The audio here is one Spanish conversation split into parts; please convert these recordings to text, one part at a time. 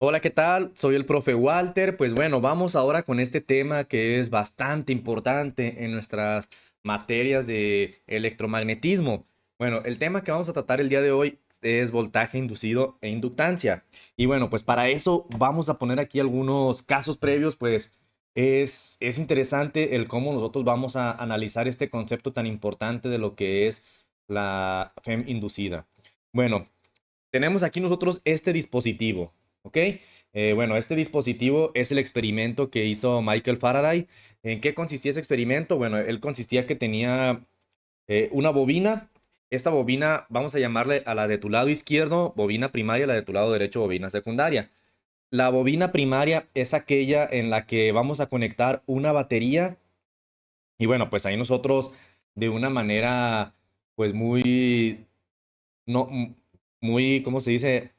Hola, ¿qué tal? Soy el profe Walter. Pues bueno, vamos ahora con este tema que es bastante importante en nuestras materias de electromagnetismo. Bueno, el tema que vamos a tratar el día de hoy es voltaje inducido e inductancia. Y bueno, pues para eso vamos a poner aquí algunos casos previos, pues es interesante el cómo nosotros vamos a analizar este concepto tan importante de lo que es la FEM inducida. Bueno, tenemos aquí nosotros este dispositivo, ¿ok? Bueno, este dispositivo es el experimento que hizo Michael Faraday. ¿En qué consistía ese experimento? Bueno, él consistía que tenía una bobina. Esta bobina, vamos a llamarle a la de tu lado izquierdo, bobina primaria, la de tu lado derecho, bobina secundaria. La bobina primaria es aquella en la que vamos a conectar una batería y bueno, pues ahí nosotros de una manera pues muy, no, muy, ¿cómo se dice?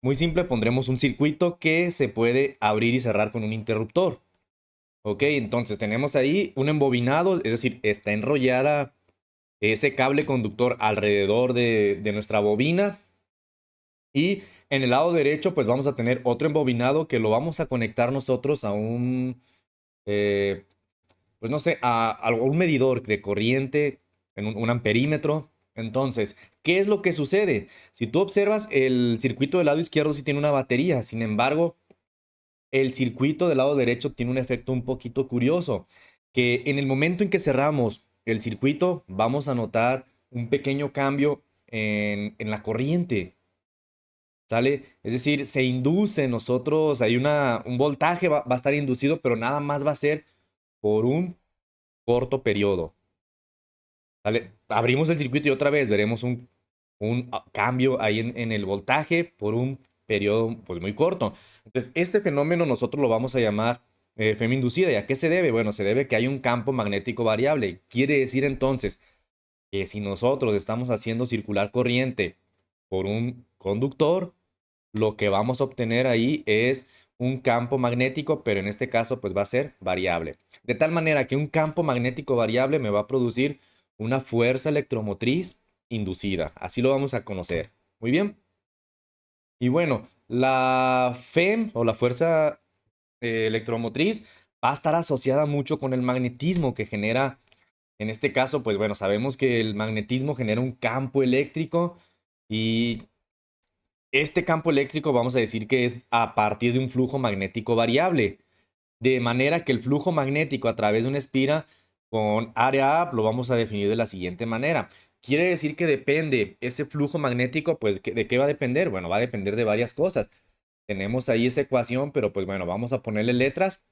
Muy simple, pondremos un circuito que se puede abrir y cerrar con un interruptor. Ok, entonces tenemos ahí un embobinado, es decir, está enrollada ese cable conductor alrededor de nuestra bobina. Y en el lado derecho, pues vamos a tener otro embobinado que lo vamos a conectar nosotros a eh, pues no sé, a un medidor de corriente, en un amperímetro. Entonces, ¿qué es lo que sucede? Si tú observas, el circuito del lado izquierdo sí tiene una batería, sin embargo, el circuito del lado derecho tiene un efecto un poquito curioso, que en el momento en que cerramos el circuito, vamos a notar un pequeño cambio en la corriente, ¿sale? Es decir, se induce en nosotros, hay un voltaje va a estar inducido, pero nada más va a ser por un corto periodo, ¿sale? Abrimos el circuito y otra vez veremos un cambio ahí en el voltaje por un periodo pues muy corto. Entonces, este fenómeno nosotros lo vamos a llamar FEM inducida. ¿Y a qué se debe? Bueno, se debe que hay un campo magnético variable. Quiere decir entonces que si nosotros estamos haciendo circular corriente por un conductor, lo que vamos a obtener ahí es un campo magnético, pero en este caso pues va a ser variable. De tal manera que un campo magnético variable me va a producir una fuerza electromotriz inducida. Así lo vamos a conocer. Muy bien. Y bueno, la FEM o la fuerza electromotriz va a estar asociada mucho con el magnetismo que genera, en este caso, pues bueno, sabemos que el magnetismo genera un campo eléctrico y este campo eléctrico vamos a decir que es a partir de un flujo magnético variable, de manera que el flujo magnético a través de una espira con área A lo vamos a definir de la siguiente manera. Quiere decir que depende ese flujo magnético, pues ¿de qué va a depender? Bueno, va a depender de varias cosas. Tenemos ahí esa ecuación, pero pues bueno, vamos a ponerle letras.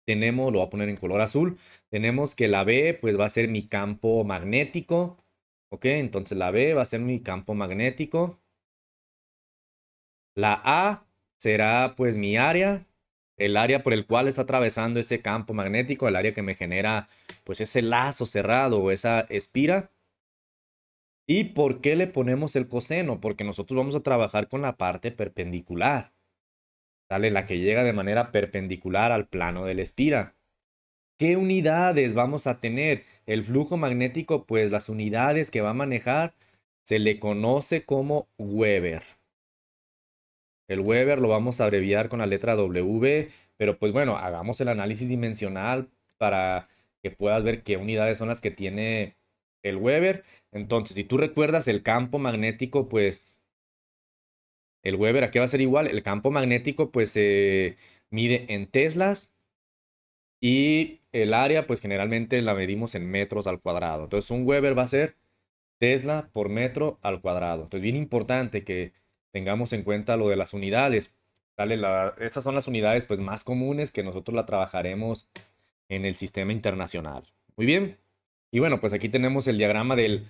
Tenemos, lo voy a poner en color azul. Tenemos que la B pues va a ser mi campo magnético. Ok, entonces la B va a ser mi campo magnético. La A será pues mi área, el área por el cual está atravesando ese campo magnético, el área que me genera pues ese lazo cerrado o esa espira. ¿Y por qué le ponemos el coseno? Porque nosotros vamos a trabajar con la parte perpendicular, ¿sale? La que llega de manera perpendicular al plano de la espira. ¿Qué unidades vamos a tener? El flujo magnético, pues las unidades que va a manejar se le conoce como Weber. El Weber lo vamos a abreviar con la letra W, pero pues bueno, hagamos el análisis dimensional para que puedas ver qué unidades son las que tiene el Weber. Entonces, si tú recuerdas el campo magnético, pues el Weber, ¿a qué va a ser igual? El campo magnético pues se mide en teslas y el área pues generalmente la medimos en metros al cuadrado. Entonces, un Weber va a ser Tesla por metro al cuadrado. Entonces, bien importante que tengamos en cuenta lo de las unidades. Estas son las unidades pues, más comunes que nosotros la trabajaremos en el sistema internacional. Muy bien. Y bueno, pues aquí tenemos el diagrama de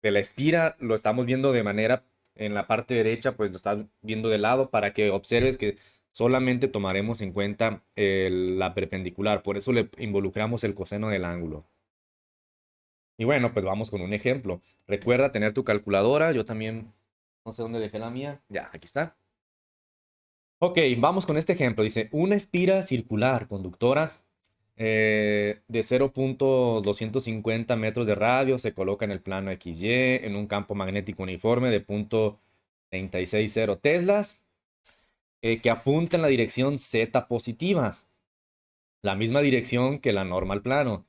la espira. Lo estamos viendo de manera en la parte derecha, pues lo estás viendo de lado para que observes que solamente tomaremos en cuenta la perpendicular. Por eso le involucramos el coseno del ángulo. Y bueno, pues vamos con un ejemplo. Recuerda tener tu calculadora. Yo también no sé dónde dejé la mía. Ya, aquí está. Ok, vamos con este ejemplo. Dice, una espira circular conductora de 0,250 metros de radio se coloca en el plano XY en un campo magnético uniforme de .360 teslas. que apunta en la dirección Z positiva, la misma dirección que la norma al plano,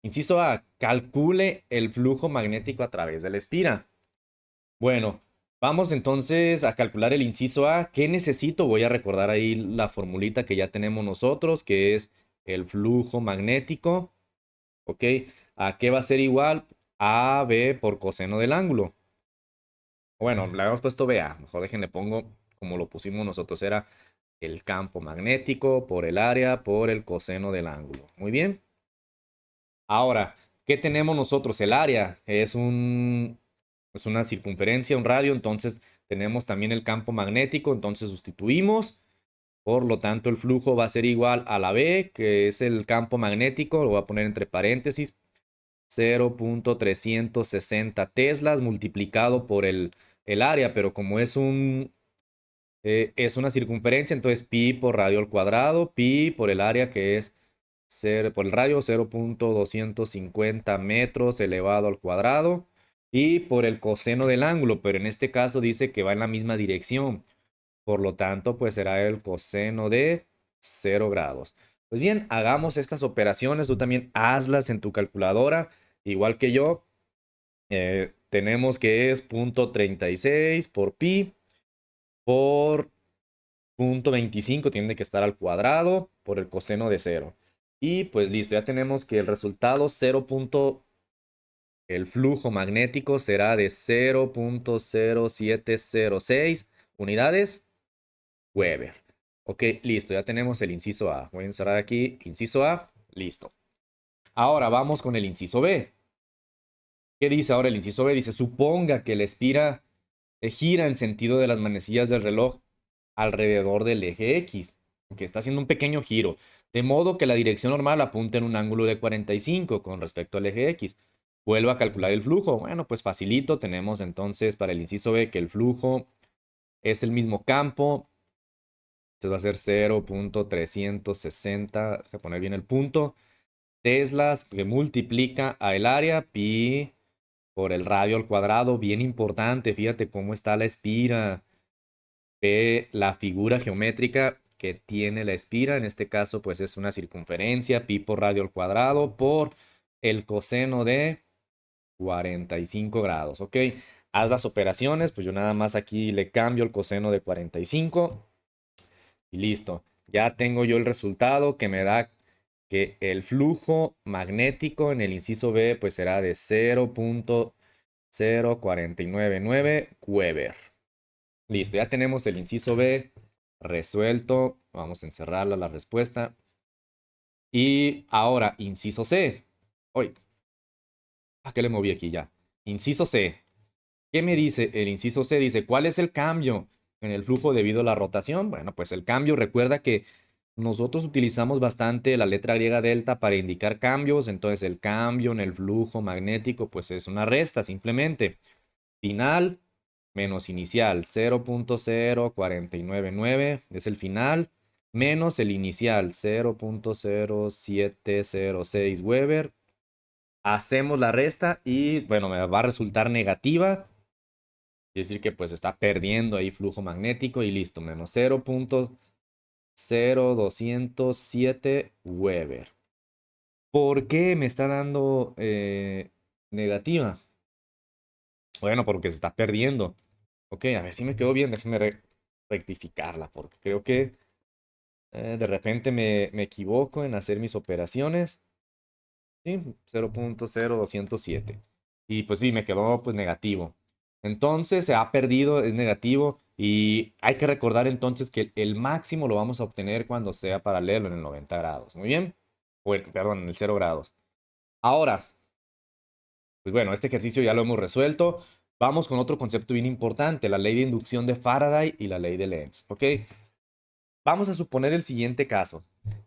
Inciso A, calcule el flujo magnético a través de la espira. Bueno, vamos entonces a calcular el inciso A. ¿Qué necesito? Voy a recordar ahí la formulita que ya tenemos nosotros, que es el flujo magnético. ¿Ok? ¿A qué va a ser igual? AB por coseno del ángulo. Bueno, le habíamos puesto BA. Mejor déjenle pongo como lo pusimos nosotros. Era el campo magnético por el área por el coseno del ángulo. Muy bien. Ahora, ¿qué tenemos nosotros? El área es una circunferencia, un radio. Entonces tenemos también el campo magnético. Entonces sustituimos. Por lo tanto, el flujo va a ser igual a la B, que es el campo magnético. Lo voy a poner entre paréntesis. 0.360 teslas multiplicado por el área, pero como es una circunferencia, entonces pi por radio al cuadrado, pi por el área que es por el radio 0.250 metros elevado al cuadrado y por el coseno del ángulo, pero en este caso dice que va en la misma dirección, por lo tanto pues será el coseno de 0 grados. Pues bien, hagamos estas operaciones, tú también hazlas en tu calculadora, igual que yo. Tenemos que es 0.36 por pi por 0.25, tiene que estar al cuadrado por el coseno de 0. Y pues listo, ya tenemos que el resultado el flujo magnético será de 0.0706 unidades Weber. Ok, listo, ya tenemos el inciso A. Voy a encerrar aquí, inciso A, listo. Ahora vamos con el inciso B. ¿Qué dice ahora el inciso B? Dice, suponga que la espira gira en sentido de las manecillas del reloj alrededor del eje X, que está haciendo un pequeño giro, de modo que la dirección normal apunta en un ángulo de 45 con respecto al eje X. Vuelvo a calcular el flujo. Bueno, pues facilito. Tenemos entonces para el inciso B que el flujo es el mismo campo. Entonces va a ser 0.360, voy a poner bien el punto, teslas que multiplica a el área, pi por el radio al cuadrado, bien importante, fíjate cómo está la espira. Ve la figura geométrica que tiene la espira, en este caso pues es una circunferencia, pi por radio al cuadrado por el coseno de 45 grados, ¿ok? Haz las operaciones, pues yo nada más aquí le cambio el coseno de 45 y listo. Ya tengo yo el resultado que me da que el flujo magnético en el inciso B pues será de 0.0499 Weber. Listo, ya tenemos el inciso B resuelto. Vamos a encerrarla la respuesta. Y ahora, inciso C. Uy, ¿a qué le moví aquí ya? Inciso C. ¿Qué me dice el inciso C? Dice, ¿cuál es el cambio en el flujo debido a la rotación? Bueno, pues el cambio, recuerda que nosotros utilizamos bastante la letra griega delta para indicar cambios. Entonces, el cambio en el flujo magnético, pues es una resta simplemente. Final menos inicial, 0.0499 es el final, menos el inicial, 0.0706 Weber. Hacemos la resta y, bueno, me va a resultar negativa. Quiere decir que pues está perdiendo ahí flujo magnético y listo, menos 0.0207 Weber. ¿Por qué me está dando negativa? Bueno, porque se está perdiendo. Ok, a ver si me quedó bien. Déjenme rectificarla porque creo que de repente me equivoco en hacer mis operaciones. Sí, 0.0207. Y pues sí, me quedó pues negativo. Entonces se ha perdido, es negativo. Y hay que recordar entonces que el máximo lo vamos a obtener cuando sea paralelo en el 90 grados. Muy bien. Perdón, en el 0 grados. Ahora, pues bueno, este ejercicio ya lo hemos resuelto. Vamos con otro concepto bien importante, la ley de inducción de Faraday y la ley de Lenz. ¿Ok? Vamos a suponer el siguiente caso.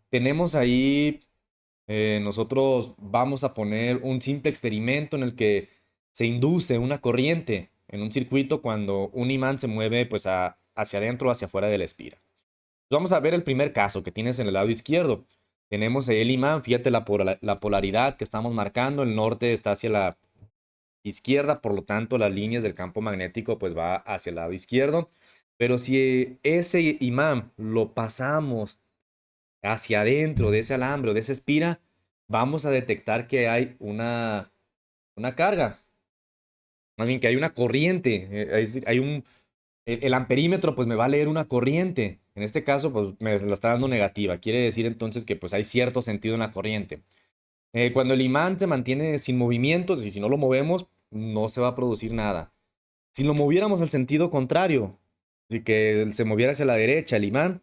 Tenemos ahí, nosotros vamos a poner un simple experimento en el que se induce una corriente en un circuito cuando un imán se mueve pues hacia adentro o hacia afuera de la espira. Vamos a ver el primer caso que tienes en el lado izquierdo. Tenemos ahí el imán, fíjate la polaridad que estamos marcando, el norte está hacia la izquierda, por lo tanto las líneas del campo magnético pues va hacia el lado izquierdo. Pero si ese imán lo pasamos hacia adentro de ese alambre o de esa espira, vamos a detectar que hay una carga, más bien que hay una corriente, es decir, el amperímetro pues me va a leer una corriente. En este caso pues me la está dando negativa. Quiere decir entonces que pues hay cierto sentido en la corriente. Cuando el imán se mantiene sin movimientos y si no lo movemos, no se va a producir nada. Si lo moviéramos al sentido contrario, si que se moviera hacia la derecha el imán,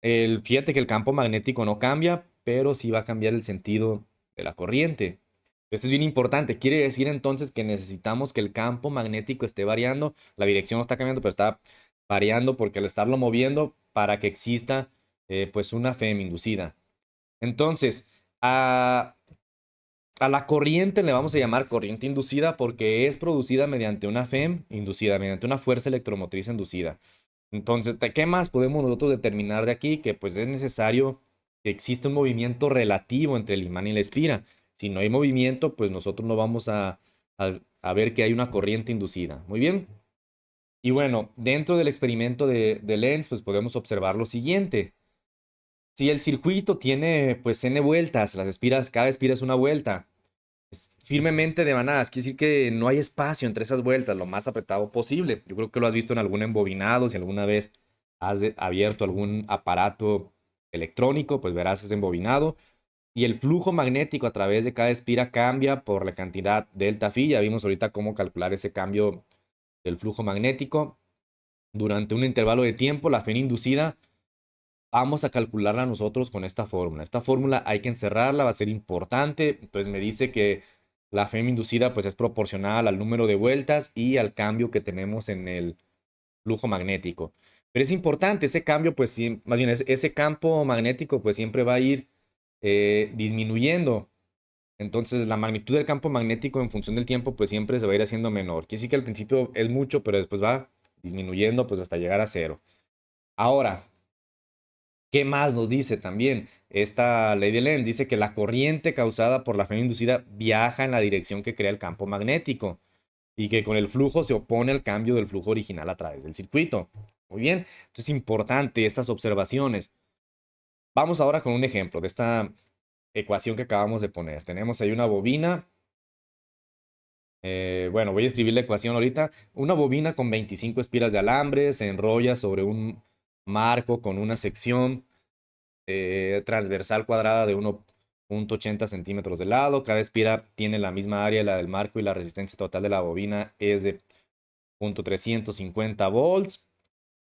fíjate que el campo magnético no cambia, pero sí va a cambiar el sentido de la corriente. Esto es bien importante. Quiere decir entonces que necesitamos que el campo magnético esté variando. La dirección no está cambiando, pero está variando porque al estarlo moviendo para que exista pues una FEM inducida. Entonces, a la corriente le vamos a llamar corriente inducida porque es producida mediante una FEM inducida, mediante una fuerza electromotriz inducida. Entonces, ¿qué más podemos nosotros determinar de aquí? Que pues es necesario que exista un movimiento relativo entre el imán y la espira. Si no hay movimiento, pues nosotros no vamos a ver que hay una corriente inducida. Muy bien. Y bueno, dentro del experimento de Lenz, pues podemos observar lo siguiente. Si el circuito tiene pues n vueltas, las espiras, cada espira es una vuelta, firmemente demanadas, quiere decir que no hay espacio entre esas vueltas, lo más apretado posible. Yo creo que lo has visto en algún embobinado, si alguna vez has abierto algún aparato electrónico, pues verás ese embobinado. Y el flujo magnético a través de cada espira cambia por la cantidad delta phi. Ya vimos ahorita cómo calcular ese cambio del flujo magnético. Durante un intervalo de tiempo, la FEN inducida, vamos a calcularla nosotros con esta fórmula. Esta fórmula hay que encerrarla, va a ser importante. Entonces me dice que la FEM inducida pues es proporcional al número de vueltas y al cambio que tenemos en el flujo magnético. Pero es importante, ese cambio pues más bien ese campo magnético pues siempre va a ir disminuyendo. Entonces la magnitud del campo magnético en función del tiempo pues siempre se va a ir haciendo menor. Quiere decir que al principio es mucho, pero después va disminuyendo pues hasta llegar a cero. Ahora, ¿qué más nos dice también? Esta ley de Lenz dice que la corriente causada por la FEM inducida viaja en la dirección que crea el campo magnético y que con el flujo se opone al cambio del flujo original a través del circuito. Muy bien, entonces es importante estas observaciones. Vamos ahora con un ejemplo de esta ecuación que acabamos de poner. Tenemos ahí una bobina. Bueno, voy a escribir la ecuación ahorita. Una bobina con 25 espiras de alambre se enrolla sobre un marco con una sección transversal cuadrada de 1,80 centímetros de lado. Cada espira tiene la misma área, la del marco, y la resistencia total de la bobina es de 0,350 volts.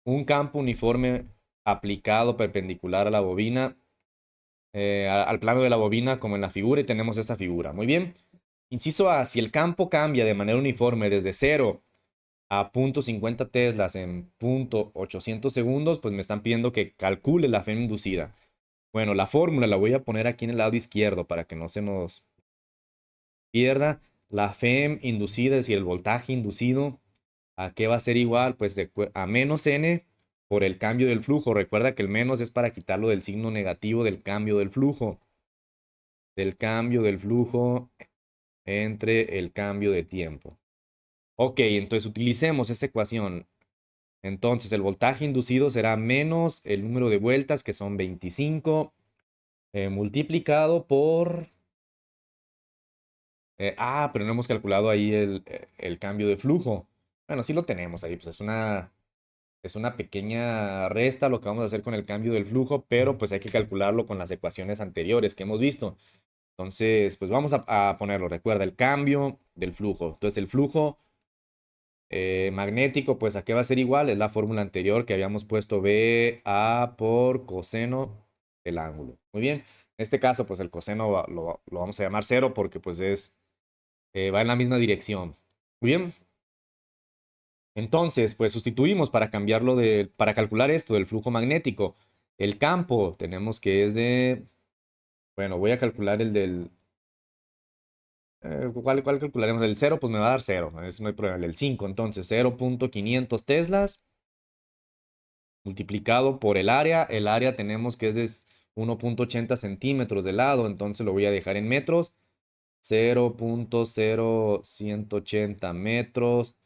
Un campo uniforme aplicado perpendicular a la bobina, al plano de la bobina, como en la figura, y tenemos esta figura. Muy bien. Inciso A, si el campo cambia de manera uniforme desde 0 a 0,50 teslas en 0,800 segundos, pues me están pidiendo que calcule la FEM inducida. Bueno, la fórmula la voy a poner aquí en el lado izquierdo para que no se nos pierda. La FEM inducida, es decir, el voltaje inducido, ¿a qué va a ser igual? Pues a menos N por el cambio del flujo. Recuerda que el menos es para quitarlo del signo negativo del cambio del flujo. Del cambio del flujo entre el cambio de tiempo. Ok, entonces utilicemos esa ecuación. Entonces el voltaje inducido será menos el número de vueltas, que son 25, multiplicado por pero no hemos calculado ahí el cambio de flujo. Bueno, sí lo tenemos ahí, pues es una pequeña resta lo que vamos a hacer con el cambio del flujo, pero pues hay que calcularlo con las ecuaciones anteriores que hemos visto. Entonces, pues vamos a ponerlo. Recuerda, el cambio del flujo. Entonces, el flujo magnético, pues ¿a qué va a ser igual? Es la fórmula anterior que habíamos puesto BA por coseno del ángulo. Muy bien. En este caso, pues el coseno lo vamos a llamar cero porque pues va en la misma dirección. Muy bien. Entonces, pues sustituimos para calcular esto del flujo magnético. El campo tenemos que es bueno, voy a calcular el del, ¿cuál calcularemos? El cero, pues me va a dar cero, eso no hay problema. El del 5, entonces 0,500 teslas multiplicado por el área tenemos que es de 1,80 centímetros de lado, entonces lo voy a dejar en metros, 0,0180 metros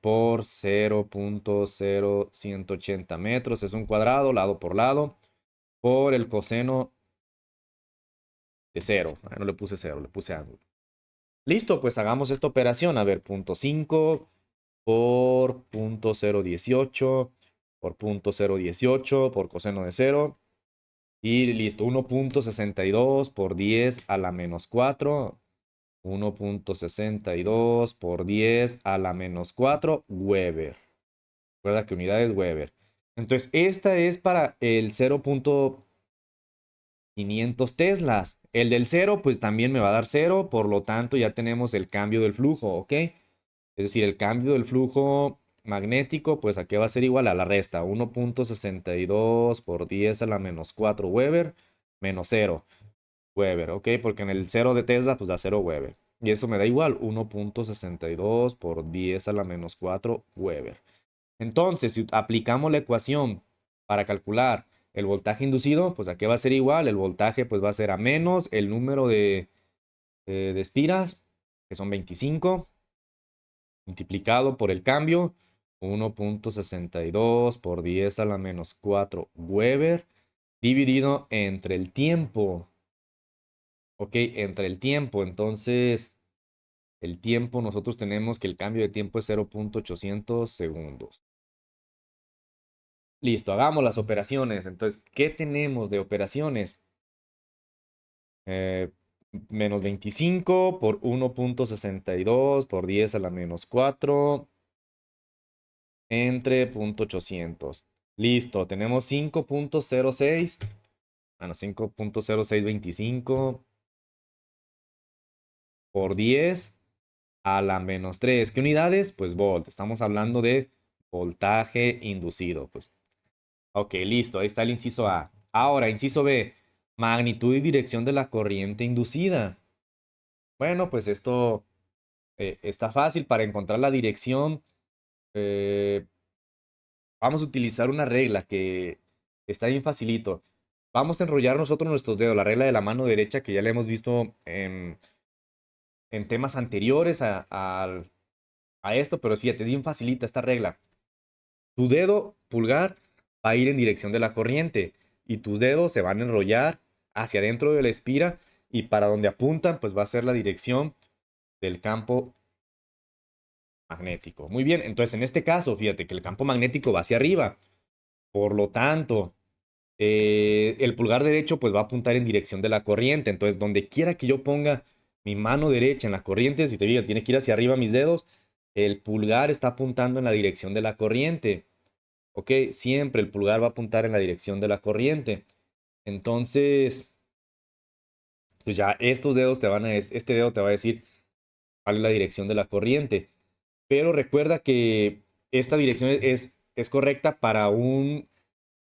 por 0.0180 metros. Es un cuadrado, lado por lado, por el coseno de 0. No le puse 0, le puse ángulo. Listo, pues hagamos esta operación. A ver, 0.5 por 0.018 por 0.018 por coseno de 0. Y listo, 1.62 por 10 a la menos 4. 1.62 por 10 a la menos 4 Weber. Recuerda que unidad es Weber. Entonces, esta es para el 0.500 teslas. El del 0, pues también me va a dar 0. Por lo tanto, ya tenemos el cambio del flujo, ¿ok? Es decir, el cambio del flujo magnético, pues aquí va a ser igual a la resta. 1.62 por 10 a la menos 4 Weber menos 0 Weber, ¿ok? Porque en el 0 de Tesla, pues da 0 Weber. Y eso me da igual, 1.62 por 10 a la menos 4 Weber. Entonces, si aplicamos la ecuación para calcular el voltaje inducido, pues aquí va a ser igual. El voltaje pues va a ser a menos el número de espiras, que son 25, multiplicado por el cambio, 1.62 por 10 a la menos 4 Weber, dividido entre el tiempo. Ok, entre el tiempo. Entonces, el tiempo, nosotros tenemos que el cambio de tiempo es 0.800 segundos. Listo, hagamos las operaciones. Entonces, ¿qué tenemos de operaciones? Eh, Menos 25 por 1.62 por 10 a la menos 4 entre 0.800. Listo, tenemos 5.06. Bueno, 5.0625 por 10 a la menos 3. ¿Qué unidades? Pues volt. Estamos hablando de voltaje inducido. Pues, ok, listo. Ahí está el inciso A. Ahora, inciso B. Magnitud y dirección de la corriente inducida. Bueno, pues esto está fácil. Para encontrar la dirección, eh, vamos a utilizar una regla que está bien facilito. Vamos a enrollar nosotros nuestros dedos. La regla de la mano derecha que ya la hemos visto en temas anteriores a esto, pero fíjate, es bien facilita esta regla. Tu dedo pulgar va a ir en dirección de la corriente y tus dedos se van a enrollar hacia adentro de la espira y para donde apuntan pues va a ser la dirección del campo magnético. Muy bien, entonces en este caso fíjate que el campo magnético va hacia arriba. Por lo tanto, el pulgar derecho pues va a apuntar en dirección de la corriente. Entonces donde quiera que yo ponga mi mano derecha en la corriente, si te fijas, tiene que ir hacia arriba mis dedos, el pulgar está apuntando en la dirección de la corriente. ¿Ok? Siempre el pulgar va a apuntar en la dirección de la corriente. Entonces, pues ya estos dedos te van a, este dedo te va a decir cuál es la dirección de la corriente. Pero recuerda que esta dirección es correcta para un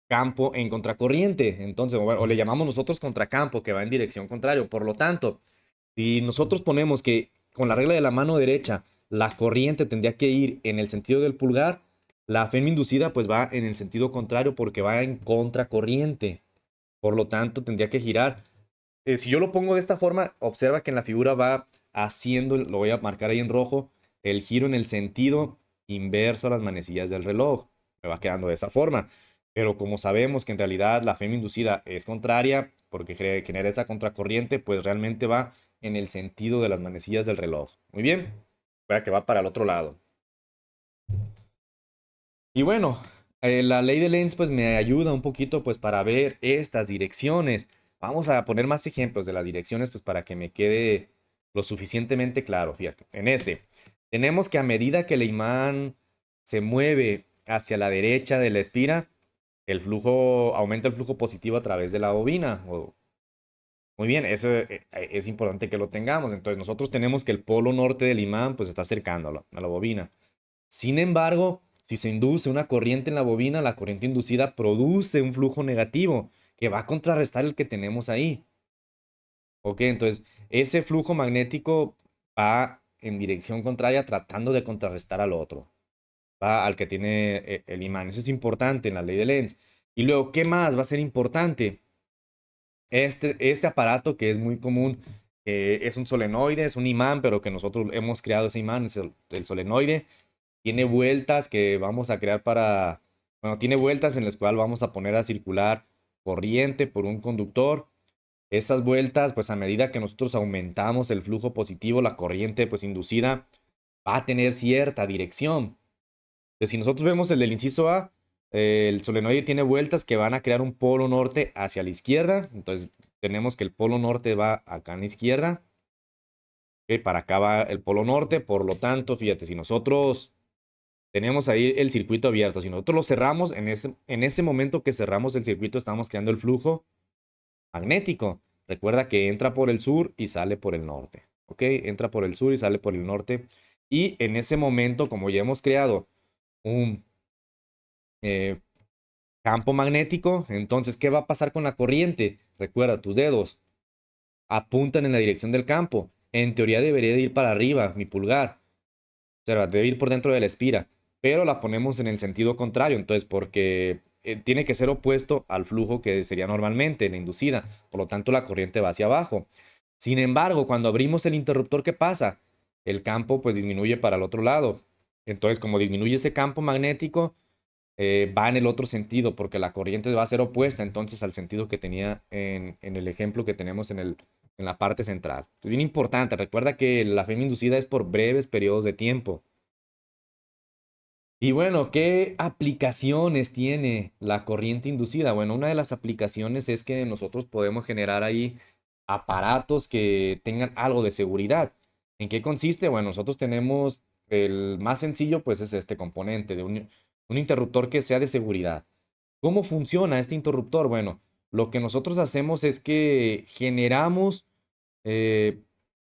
campo en contracorriente. Entonces, o le llamamos nosotros contracampo, que va en dirección contraria. Por lo tanto, si nosotros ponemos que con la regla de la mano derecha, la corriente tendría que ir en el sentido del pulgar, la FEM inducida pues va en el sentido contrario porque va en contracorriente. Por lo tanto, tendría que girar. Si yo lo pongo de esta forma, observa que en la figura va haciendo, lo voy a marcar ahí en rojo, el giro en el sentido inverso a las manecillas del reloj. Me va quedando de esa forma. Pero como sabemos que en realidad la FEM inducida es contraria, porque genera esa contracorriente, pues realmente va en el sentido de las manecillas del reloj. Muy bien. Vea que va para el otro lado. Y bueno, la ley de Lenz pues me ayuda un poquito pues para ver estas direcciones. Vamos a poner más ejemplos de las direcciones pues para que me quede lo suficientemente claro. Fíjate, en este tenemos que a medida que el imán se mueve hacia la derecha de la espira, el flujo aumenta el flujo positivo a través de la bobina. Muy bien, eso es importante que lo tengamos. Entonces nosotros tenemos que el polo norte del imán pues está acercando a la bobina. Sin embargo, si se induce una corriente en la bobina, la corriente inducida produce un flujo negativo que va a contrarrestar el que tenemos ahí. Ok, entonces ese flujo magnético va en dirección contraria tratando de contrarrestar al otro. Va al que tiene el imán. Eso es importante en la ley de Lenz. Y luego, ¿qué más va a ser importante? Este aparato que es muy común, es un solenoide, es un imán, pero que nosotros hemos creado ese imán, es el solenoide. tiene vueltas que vamos a crear para, bueno, tiene vueltas en las cuales vamos a poner a circular corriente por un conductor. Esas vueltas, pues a medida que nosotros aumentamos el flujo positivo, la corriente pues inducida va a tener cierta dirección. Entonces, si nosotros vemos el del inciso A, el solenoide tiene vueltas que van a crear un polo norte hacia la izquierda. Entonces tenemos que el polo norte va acá en la izquierda. ¿Ok? Para acá va el polo norte. Por lo tanto, fíjate, si nosotros tenemos ahí el circuito abierto, si nosotros lo cerramos, en ese momento que cerramos el circuito estamos creando el flujo magnético. Recuerda que entra por el sur y sale por el norte. ¿Ok? Entra por el sur y sale por el norte. Y en ese momento, como ya hemos creado un eh, campo magnético, entonces, ¿qué va a pasar con la corriente? Recuerda, tus dedos apuntan en la dirección del campo. En teoría debería de ir para arriba, mi pulgar. O sea, debe ir por dentro de la espira, pero la ponemos en el sentido contrario, entonces, porque tiene que ser opuesto al flujo que sería normalmente, la inducida. Por lo tanto, la corriente va hacia abajo. Sin embargo, cuando abrimos el interruptor, ¿qué pasa? El campo pues disminuye para el otro lado. Entonces, como disminuye ese campo magnético, va en el otro sentido, porque la corriente va a ser opuesta entonces al sentido que tenía en el ejemplo que tenemos en la parte central. Es bien importante, recuerda que la FEM inducida es por breves periodos de tiempo. Y bueno, ¿qué aplicaciones tiene la corriente inducida? Bueno, una de las aplicaciones es que nosotros podemos generar ahí aparatos que tengan algo de seguridad. ¿En qué consiste? Bueno, nosotros tenemos el más sencillo, pues es este componente de un interruptor que sea de seguridad. ¿Cómo funciona este interruptor? Bueno, lo que nosotros hacemos es que generamos eh,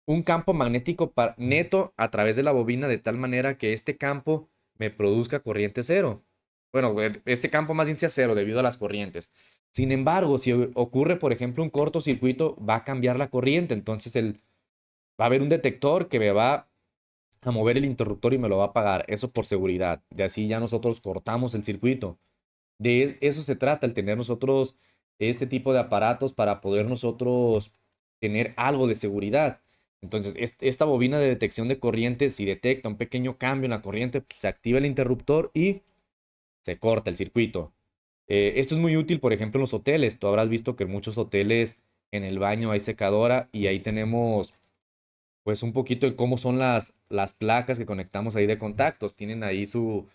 un campo magnético neto a través de la bobina de tal manera que este campo me produzca corriente cero. Bueno, este campo más bien sea cero debido a las corrientes. Sin embargo, si ocurre, por ejemplo, un cortocircuito, va a cambiar la corriente. Entonces va a haber un detector que me va a mover el interruptor y me lo va a apagar. Eso por seguridad. De así ya nosotros cortamos el circuito. De eso se trata, el tener nosotros este tipo de aparatos para poder nosotros tener algo de seguridad. Entonces, esta bobina de detección de corriente, si detecta un pequeño cambio en la corriente, pues, se activa el interruptor y se corta el circuito. Esto es muy útil, por ejemplo, en los hoteles. Tú habrás visto que en muchos hoteles en el baño hay secadora y ahí tenemos pues un poquito de cómo son las placas que conectamos ahí de contactos. Tienen ahí su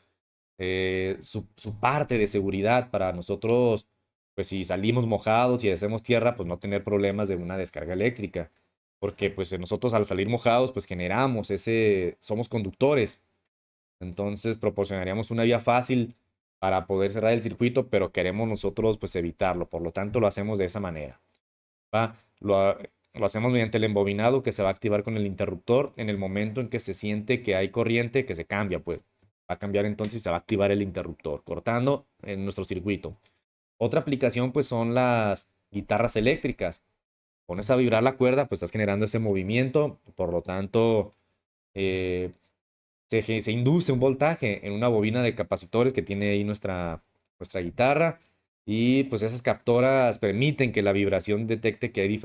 parte de seguridad para nosotros, pues si salimos mojados y hacemos tierra, pues no tener problemas de una descarga eléctrica. Porque pues nosotros al salir mojados, pues generamos somos conductores. Entonces proporcionaríamos una vía fácil para poder cerrar el circuito, pero queremos nosotros pues evitarlo. Por lo tanto, lo hacemos de esa manera. ¿Va? Lo hacemos mediante el embobinado que se va a activar con el interruptor en el momento en que se siente que hay corriente que se cambia, pues va a cambiar entonces y se va a activar el interruptor, cortando en nuestro circuito. Otra aplicación pues son las guitarras eléctricas. Pones a vibrar la cuerda, pues estás generando ese movimiento, por lo tanto eh, se induce un voltaje en una bobina de capacitores que tiene ahí nuestra guitarra y pues esas captoras permiten que la vibración detecte que hay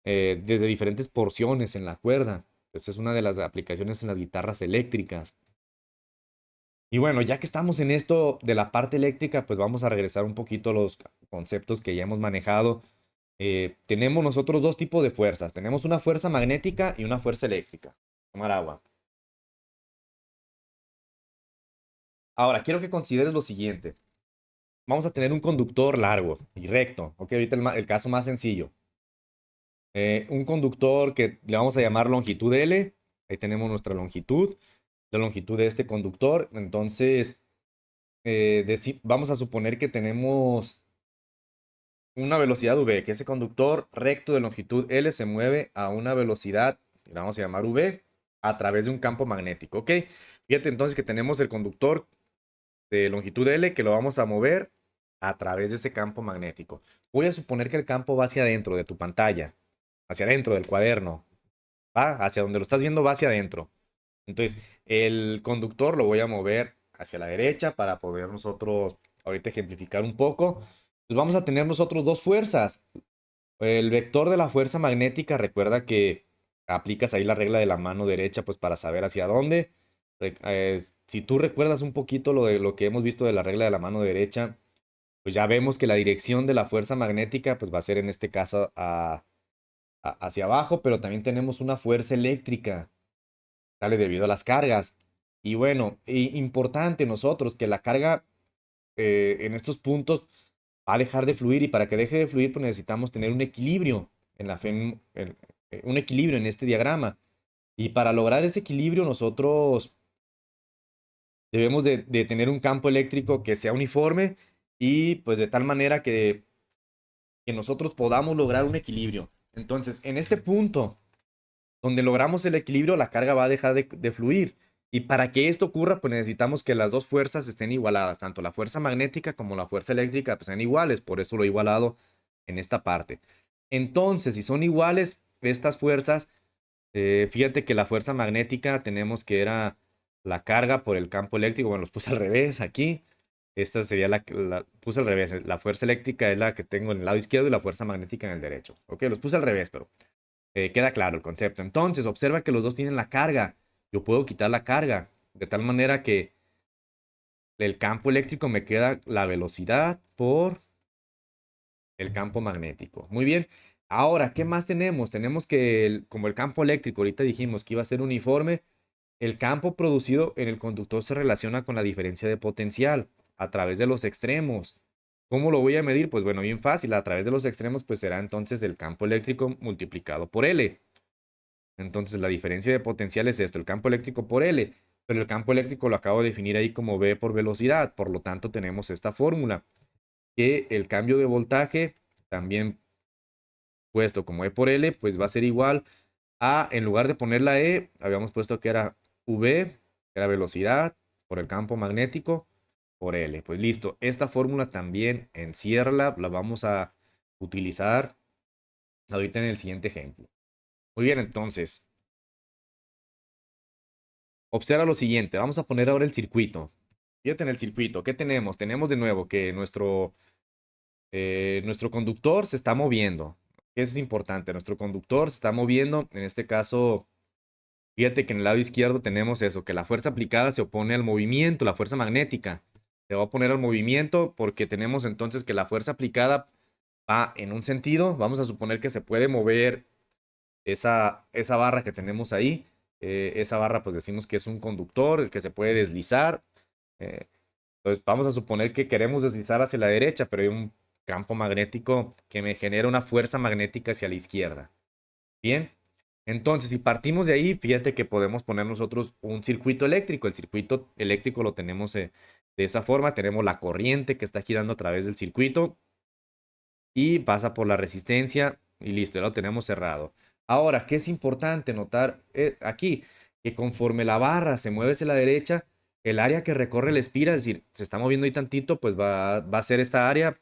desde diferentes porciones en la cuerda. Esta es una de las aplicaciones en las guitarras eléctricas. Y bueno, ya que estamos en esto de la parte eléctrica, pues vamos a regresar un poquito a los conceptos que ya hemos manejado. Tenemos nosotros dos tipos de fuerzas. Tenemos una fuerza magnética y una fuerza eléctrica. Tomar agua. Ahora, quiero que consideres lo siguiente. Vamos a tener un conductor largo y recto. Ok, ahorita el caso más sencillo. Un conductor que le vamos a llamar longitud L. Ahí tenemos nuestra longitud, la longitud de este conductor. Entonces, vamos a suponer que tenemos una velocidad v, que ese conductor recto de longitud L se mueve a una velocidad, le vamos a llamar v, a través de un campo magnético. Ok, fíjate entonces que tenemos el conductor de longitud L que lo vamos a mover a través de ese campo magnético. Voy a suponer que el campo va hacia adentro de tu pantalla, hacia adentro del cuaderno, va hacia donde lo estás viendo, va hacia adentro. Entonces, el conductor lo voy a mover hacia la derecha para poder nosotros ahorita ejemplificar un poco. Pues vamos a tener nosotros dos fuerzas. El vector de la fuerza magnética, recuerda que aplicas ahí la regla de la mano derecha, pues para saber hacia dónde. Si tú recuerdas un poquito lo de lo que hemos visto de la regla de la mano derecha, pues ya vemos que la dirección de la fuerza magnética pues va a ser en este caso hacia abajo, pero también tenemos una fuerza eléctrica, ¿sale? Debido a las cargas. Y bueno, importante nosotros que la carga en estos puntos va a dejar de fluir y para que deje de fluir pues necesitamos tener un equilibrio en un equilibrio en este diagrama. Y para lograr ese equilibrio nosotros debemos de tener un campo eléctrico que sea uniforme y pues de tal manera que nosotros podamos lograr un equilibrio. Entonces, en este punto donde logramos el equilibrio, la carga va a dejar de fluir. Y para que esto ocurra, pues necesitamos que las dos fuerzas estén igualadas, tanto la fuerza magnética como la fuerza eléctrica pues sean iguales, por eso lo he igualado en esta parte. Entonces, si son iguales estas fuerzas, fíjate que la fuerza magnética tenemos que era la carga por el campo eléctrico. Bueno, los puse al revés aquí. Esta sería puse al revés. La fuerza eléctrica es la que tengo en el lado izquierdo y la fuerza magnética en el derecho. Ok, los puse al revés, pero queda claro el concepto. Entonces, observa que los dos tienen la carga. Yo puedo quitar la carga de tal manera que el campo eléctrico me queda la velocidad por el campo magnético. Muy bien. Ahora, ¿qué más tenemos? Tenemos que, como el campo eléctrico, ahorita dijimos que iba a ser uniforme, el campo producido en el conductor se relaciona con la diferencia de potencial a través de los extremos. ¿Cómo lo voy a medir? Pues bueno, bien fácil. A través de los extremos, pues será entonces el campo eléctrico multiplicado por L. Entonces la diferencia de potencial es esto, el campo eléctrico por L. Pero el campo eléctrico lo acabo de definir ahí como V por velocidad. Por lo tanto, tenemos esta fórmula, que el cambio de voltaje también puesto como E por L, pues va a ser igual a, en lugar de poner la E, habíamos puesto que era V, que era velocidad por el campo magnético por L. Pues listo, esta fórmula también enciérrala, la vamos a utilizar ahorita en el siguiente ejemplo. Muy bien, entonces, observa lo siguiente, vamos a poner ahora el circuito. Fíjate en el circuito, ¿qué tenemos? Tenemos de nuevo que nuestro conductor se está moviendo. Eso es importante, nuestro conductor se está moviendo, en este caso, fíjate que en el lado izquierdo tenemos eso, que la fuerza aplicada se opone al movimiento, la fuerza magnética se va a oponer al movimiento porque tenemos entonces que la fuerza aplicada va en un sentido, vamos a suponer que se puede mover esa barra que tenemos ahí, esa barra pues decimos que es un conductor, que se puede deslizar, eh, entonces vamos a suponer que queremos deslizar hacia la derecha, pero hay un campo magnético que me genera una fuerza magnética hacia la izquierda. Bien, entonces si partimos de ahí, fíjate que podemos poner nosotros un circuito eléctrico. El circuito eléctrico lo tenemos de esa forma. Tenemos la corriente que está girando a través del circuito y pasa por la resistencia y listo, ya lo tenemos cerrado. Ahora, ¿qué es importante notar aquí? Que conforme la barra se mueve hacia la derecha, el área que recorre la espira, es decir, se está moviendo ahí tantito, pues va a ser esta área.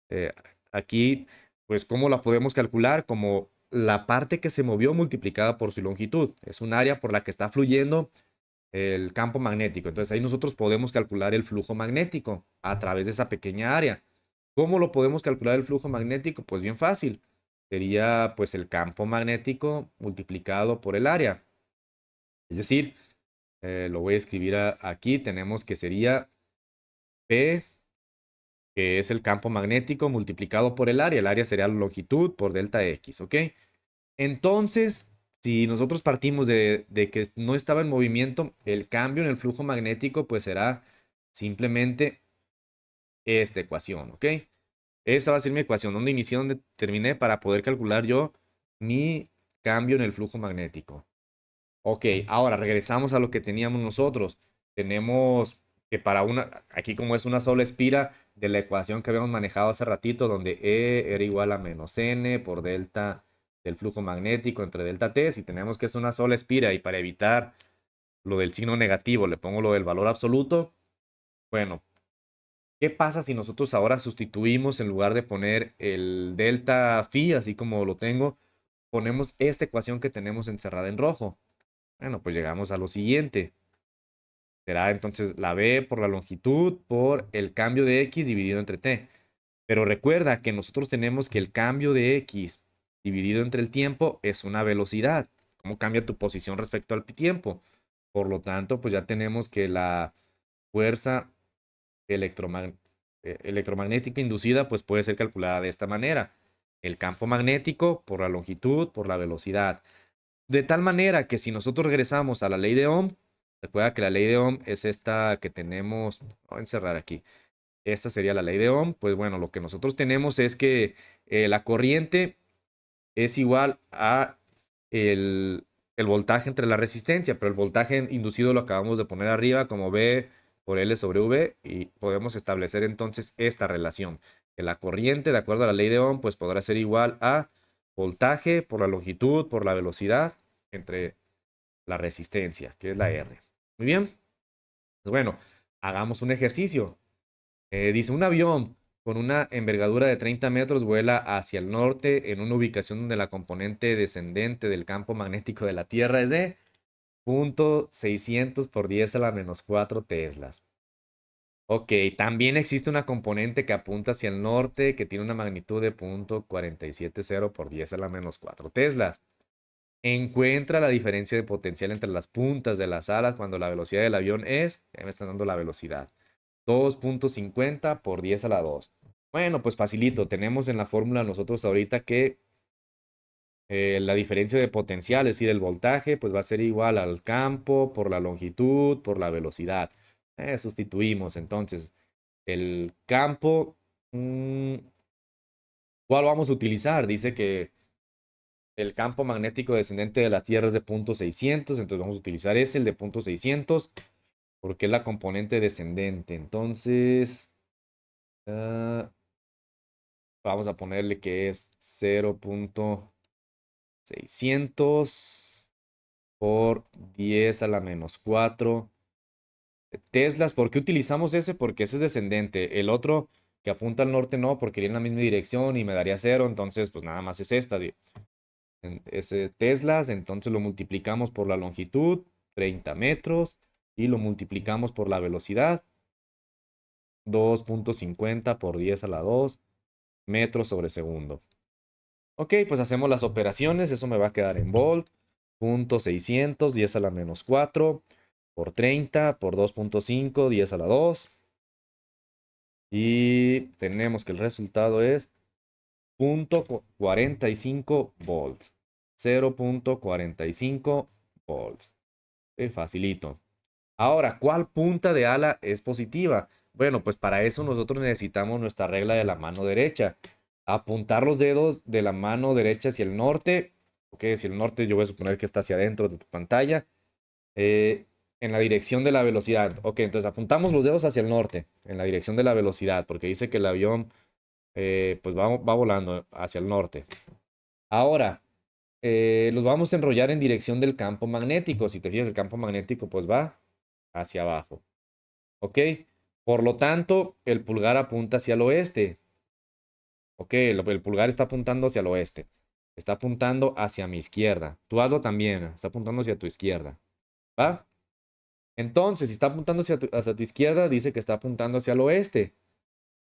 eh, Aquí, pues, ¿cómo la podemos calcular? Como la parte que se movió multiplicada por su longitud. Es un área por la que está fluyendo el campo magnético. Entonces ahí nosotros podemos calcular el flujo magnético a través de esa pequeña área. ¿Cómo lo podemos calcular el flujo magnético? Pues bien fácil. Sería pues el campo magnético multiplicado por el área. Es decir, lo voy a escribir aquí. Tenemos que sería P, que es el campo magnético multiplicado por el área. El área sería la longitud por delta X, ¿ok? Entonces, si nosotros partimos de que no estaba en movimiento, el cambio en el flujo magnético pues será simplemente esta ecuación, ¿ok? Esa va a ser mi ecuación, donde inicié, donde terminé para poder calcular yo mi cambio en el flujo magnético. Ok, ahora regresamos a lo que teníamos nosotros. Tenemos que para aquí como es una sola espira de la ecuación que habíamos manejado hace ratito, donde E era igual a menos N por delta del flujo magnético entre delta T, si tenemos que es una sola espira y para evitar lo del signo negativo le pongo lo del valor absoluto, bueno, ¿qué pasa si nosotros ahora sustituimos en lugar de poner el delta phi, así como lo tengo, ponemos esta ecuación que tenemos encerrada en rojo? Bueno, pues llegamos a lo siguiente. Será entonces la b por la longitud por el cambio de x dividido entre t. Pero recuerda que nosotros tenemos que el cambio de x dividido entre el tiempo es una velocidad. ¿Cómo cambia tu posición respecto al tiempo? Por lo tanto, pues ya tenemos que la fuerza electromagnética inducida pues puede ser calculada de esta manera. El campo magnético por la longitud, por la velocidad. De tal manera que si nosotros regresamos a la ley de Ohm, recuerda que la ley de Ohm es esta que tenemos, voy a encerrar aquí. Esta sería la ley de Ohm. Pues bueno, lo que nosotros tenemos es que la corriente es igual a el, el voltaje entre la resistencia, pero el voltaje inducido lo acabamos de poner arriba como V por L sobre V y podemos establecer entonces esta relación, que la corriente, de acuerdo a la ley de Ohm, pues podrá ser igual a voltaje por la longitud, por la velocidad, entre la resistencia, que es la R. Muy bien. Pues bueno, hagamos un ejercicio. Dice, un avión con una envergadura de 30 metros vuela hacia el norte en una ubicación donde la componente descendente del campo magnético de la Tierra es de 0.600 por 10 a la menos 4 teslas. Ok, también existe una componente que apunta hacia el norte que tiene una magnitud de 0.470 por 10 a la menos 4 teslas. Encuentra la diferencia de potencial entre las puntas de las alas cuando la velocidad del avión es, ya me están dando la velocidad, 2.50 por 10 a la 2. Bueno, pues facilito. Tenemos en la fórmula nosotros ahorita que la diferencia de potencial, es decir, el voltaje, pues va a ser igual al campo por la longitud, por la velocidad. Sustituimos entonces el campo. ¿Cuál vamos a utilizar? Dice que el campo magnético descendente de la Tierra es de 0.600, entonces vamos a utilizar ese, el de 0.600, porque es la componente descendente. Entonces, vamos a ponerle que es 0.600 por 10 a la menos 4 teslas. ¿Por qué utilizamos ese? Porque ese es descendente. El otro que apunta al norte no, porque iría en la misma dirección y me daría 0. Entonces, pues nada más es esta. Ese teslas. Entonces lo multiplicamos por la longitud, 30 metros. Y lo multiplicamos por la velocidad, 2.50 por 10 a la 2 metros sobre segundo. Ok, pues hacemos las operaciones. Eso me va a quedar en volt. 0.600, 10 a la menos 4 por 30 por 2.5, 10 a la 2. Y tenemos que el resultado es 0.45 volts. 0.45 volts. Facilito. Ahora, ¿cuál punta de ala es positiva? Bueno, pues para eso nosotros necesitamos nuestra regla de la mano derecha. Apuntar los dedos de la mano derecha hacia el norte. Ok, si el norte yo voy a suponer que está hacia adentro de tu pantalla. En la dirección de la velocidad. Ok, entonces apuntamos los dedos hacia el norte, en la dirección de la velocidad, porque dice que el avión pues va volando hacia el norte. Ahora, los vamos a enrollar en dirección del campo magnético. Si te fijas, el campo magnético pues va hacia abajo. ¿Ok? Por lo tanto, el pulgar apunta hacia el oeste. ¿Ok? El pulgar está apuntando hacia el oeste. Está apuntando hacia mi izquierda. Tú hazlo también. Está apuntando hacia tu izquierda. ¿Va? Entonces, si está apuntando hacia tu izquierda, dice que está apuntando hacia el oeste.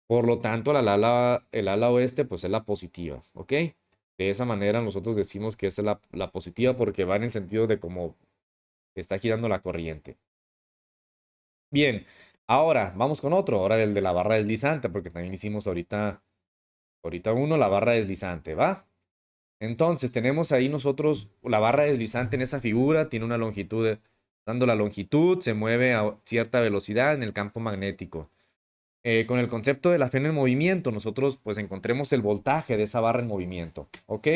Por lo tanto, el ala oeste pues es la positiva. ¿Ok? De esa manera nosotros decimos que esa es la positiva porque va en el sentido de cómo está girando la corriente. Bien, ahora vamos con otro, ahora el de la barra deslizante, porque también hicimos ahorita uno, la barra deslizante, ¿va? Entonces tenemos ahí nosotros la barra deslizante en esa figura, tiene una longitud, dando la longitud, se mueve a cierta velocidad en el campo magnético. Con el concepto de la fe en el movimiento, nosotros pues encontremos el voltaje de esa barra en movimiento, ¿ok?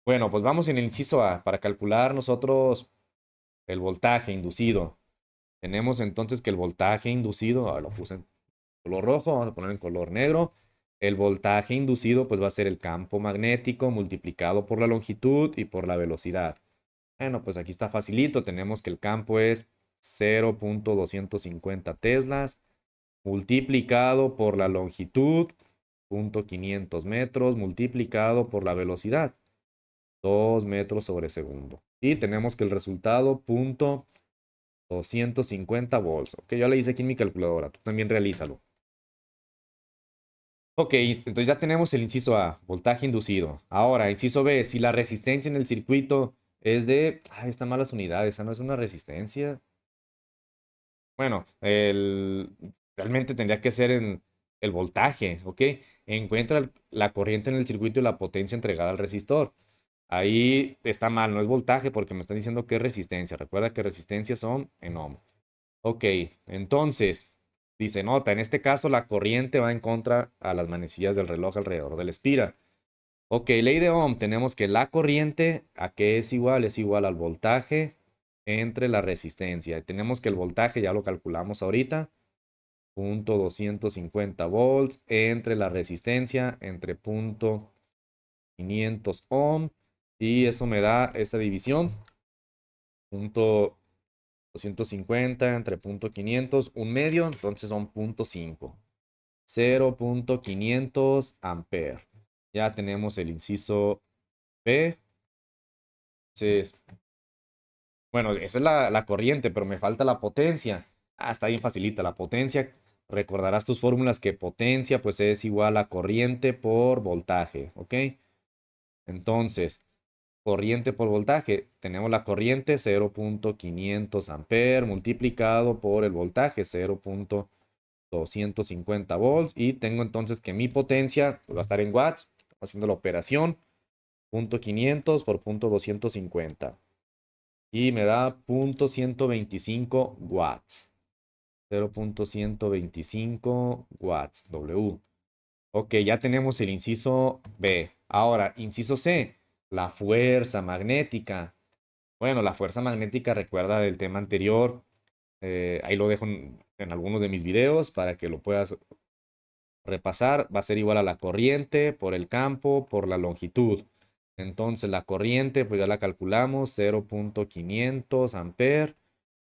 Bueno, pues vamos en el inciso A, para calcular nosotros el voltaje inducido. Tenemos entonces que el voltaje inducido, lo puse en color rojo, vamos a poner en color negro. El voltaje inducido pues va a ser el campo magnético multiplicado por la longitud y por la velocidad. Bueno, pues aquí está facilito. Tenemos que el campo es 0.250 teslas multiplicado por la longitud, 0.500 metros, multiplicado por la velocidad, 2 metros sobre segundo. Y tenemos que el resultado, 0.250 volts. Ok, yo le hice aquí en mi calculadora. Tú también realízalo. Ok, entonces ya tenemos el inciso A, voltaje inducido. Ahora, inciso B, si la resistencia en el circuito es de... Ay, están malas unidades, esa no es una resistencia. Bueno, realmente tendría que ser en el voltaje, ¿ok? Encuentra la corriente en el circuito y la potencia entregada al resistor. Ahí está mal, no es voltaje porque me están diciendo que es resistencia. Recuerda que resistencias son en ohm. Ok, entonces, dice, nota, en este caso la corriente va en contra a las manecillas del reloj alrededor de la espira. Ok, ley de Ohm, tenemos que la corriente, ¿a qué es igual? Es igual al voltaje entre la resistencia. Tenemos que el voltaje, ya lo calculamos ahorita, 0.250 volts entre la resistencia, entre 0.500 ohm, y eso me da esta división, 0.250 entre 0.500, un medio, entonces son 0.5. 0.500 ampere. Ya tenemos el inciso B. Entonces, bueno, esa es la corriente, pero me falta la potencia. Ah, está bien facilita la potencia. Recordarás tus fórmulas que potencia pues es igual a corriente por voltaje, ¿ok? Entonces, corriente por voltaje. Tenemos la corriente 0.500 ampere multiplicado por el voltaje 0.250 volts. Y tengo entonces que mi potencia pues, va a estar en watts. Haciendo la operación. 0.500 por 0.250. Y me da 0.125 watts. 0.125 watts. W. Ok, ya tenemos el inciso B. Ahora, inciso C. La fuerza magnética. Bueno, la fuerza magnética recuerda del tema anterior. Ahí lo dejo en algunos de mis videos para que lo puedas repasar. Va a ser igual a la corriente por el campo por la longitud. Entonces la corriente, pues ya la calculamos, 0.500 ampere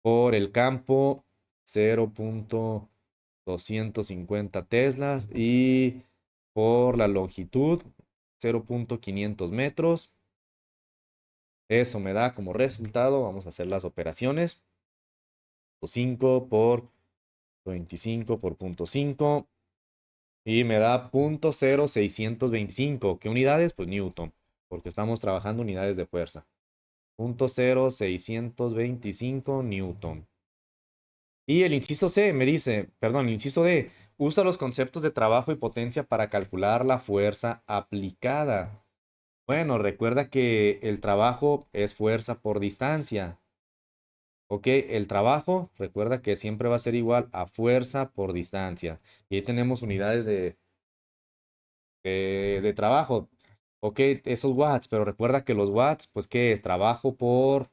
por el campo, 0.250 teslas y por la longitud, 0.500 metros. Eso me da como resultado, vamos a hacer las operaciones, 5 por 25 por 0.5 y me da 0.0625. ¿Qué unidades? Pues Newton, porque estamos trabajando unidades de fuerza. 0.0625 Newton. Y el inciso C me dice, perdón, el inciso D, usa los conceptos de trabajo y potencia para calcular la fuerza aplicada. Bueno, recuerda que el trabajo es fuerza por distancia. Ok, el trabajo, recuerda que siempre va a ser igual a fuerza por distancia. Y ahí tenemos unidades de trabajo. Ok, esos watts, pero recuerda que los watts, pues, ¿qué es? Trabajo por,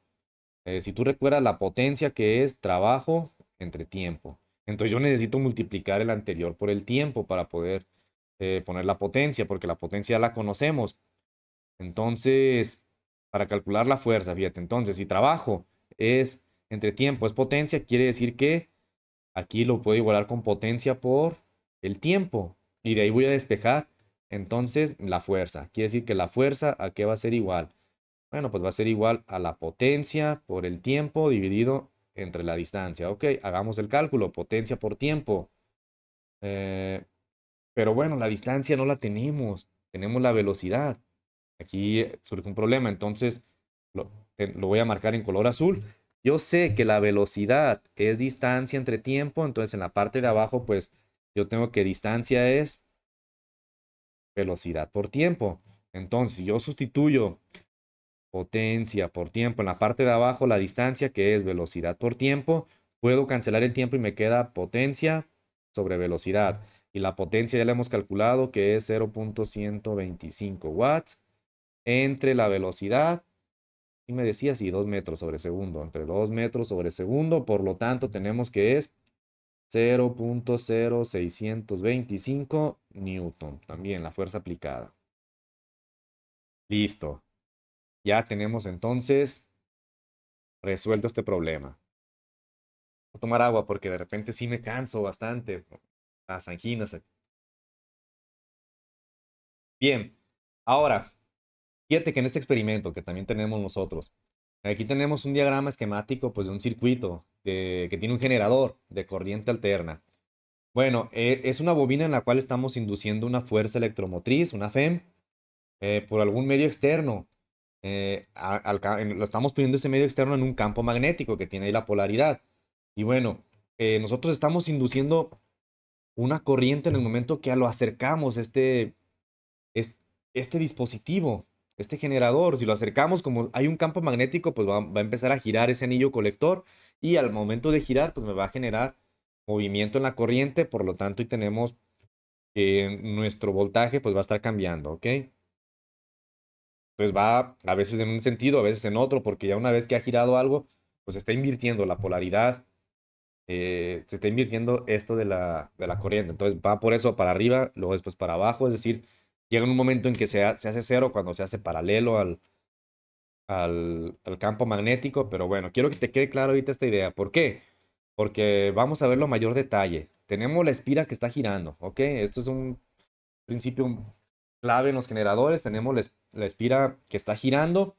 si tú recuerdas la potencia que es trabajo entre tiempo. Entonces yo necesito multiplicar el anterior por el tiempo para poder poner la potencia, porque la potencia ya la conocemos. Entonces, para calcular la fuerza, fíjate, entonces si trabajo es entre tiempo, es potencia, quiere decir que aquí lo puedo igualar con potencia por el tiempo. Y de ahí voy a despejar entonces la fuerza. Quiere decir que la fuerza, ¿a qué va a ser igual? Bueno, pues va a ser igual a la potencia por el tiempo dividido entre la distancia. Ok, hagamos el cálculo. Potencia por tiempo. Eh, pero bueno, la distancia no la tenemos. Tenemos la velocidad. Aquí surge un problema. Entonces lo, lo voy a marcar en color azul. Yo sé que la velocidad es distancia entre tiempo. Entonces en la parte de abajo, pues yo tengo que distancia es velocidad por tiempo. Entonces, si yo sustituyo potencia por tiempo. En la parte de abajo, la distancia, que es velocidad por tiempo. Puedo cancelar el tiempo y me queda potencia sobre velocidad. Y la potencia ya la hemos calculado, que es 0.125 watts entre la velocidad. Y me decía así, 2 metros sobre segundo. Entre 2 metros sobre segundo. Por lo tanto, tenemos que es 0.0625 newton. También la fuerza aplicada. Listo. Ya tenemos entonces resuelto este problema. Voy a tomar agua porque de repente sí me canso bastante. Las anginas. Bien, ahora, fíjate que en este experimento que también tenemos nosotros, aquí tenemos un diagrama esquemático pues, de un circuito que tiene un generador de corriente alterna. Bueno, es una bobina en la cual estamos induciendo una fuerza electromotriz, una FEM, por algún medio externo. lo estamos poniendo ese medio externo en un campo magnético que tiene ahí la polaridad. Y bueno, nosotros estamos induciendo una corriente en el momento que lo acercamos, es- este dispositivo, este generador. Si lo acercamos, como hay un campo magnético, pues va a empezar a girar ese anillo colector y al momento de girar, pues me va a generar movimiento en la corriente, por lo tanto, y tenemos que nuestro voltaje pues va a estar cambiando, ¿ok? Pues va a veces en un sentido, a veces en otro, porque ya una vez que ha girado algo, pues se está invirtiendo la polaridad, se está invirtiendo esto de la corriente. Entonces va por eso para arriba, luego después para abajo, es decir, llega un momento en que se hace cero cuando se hace paralelo al campo magnético, pero bueno, quiero que te quede claro ahorita esta idea. ¿Por qué? Porque vamos a verlo a mayor detalle. Tenemos la espira que está girando, ¿ok? Esto es un principio clave en los generadores. Tenemos la espira que está girando.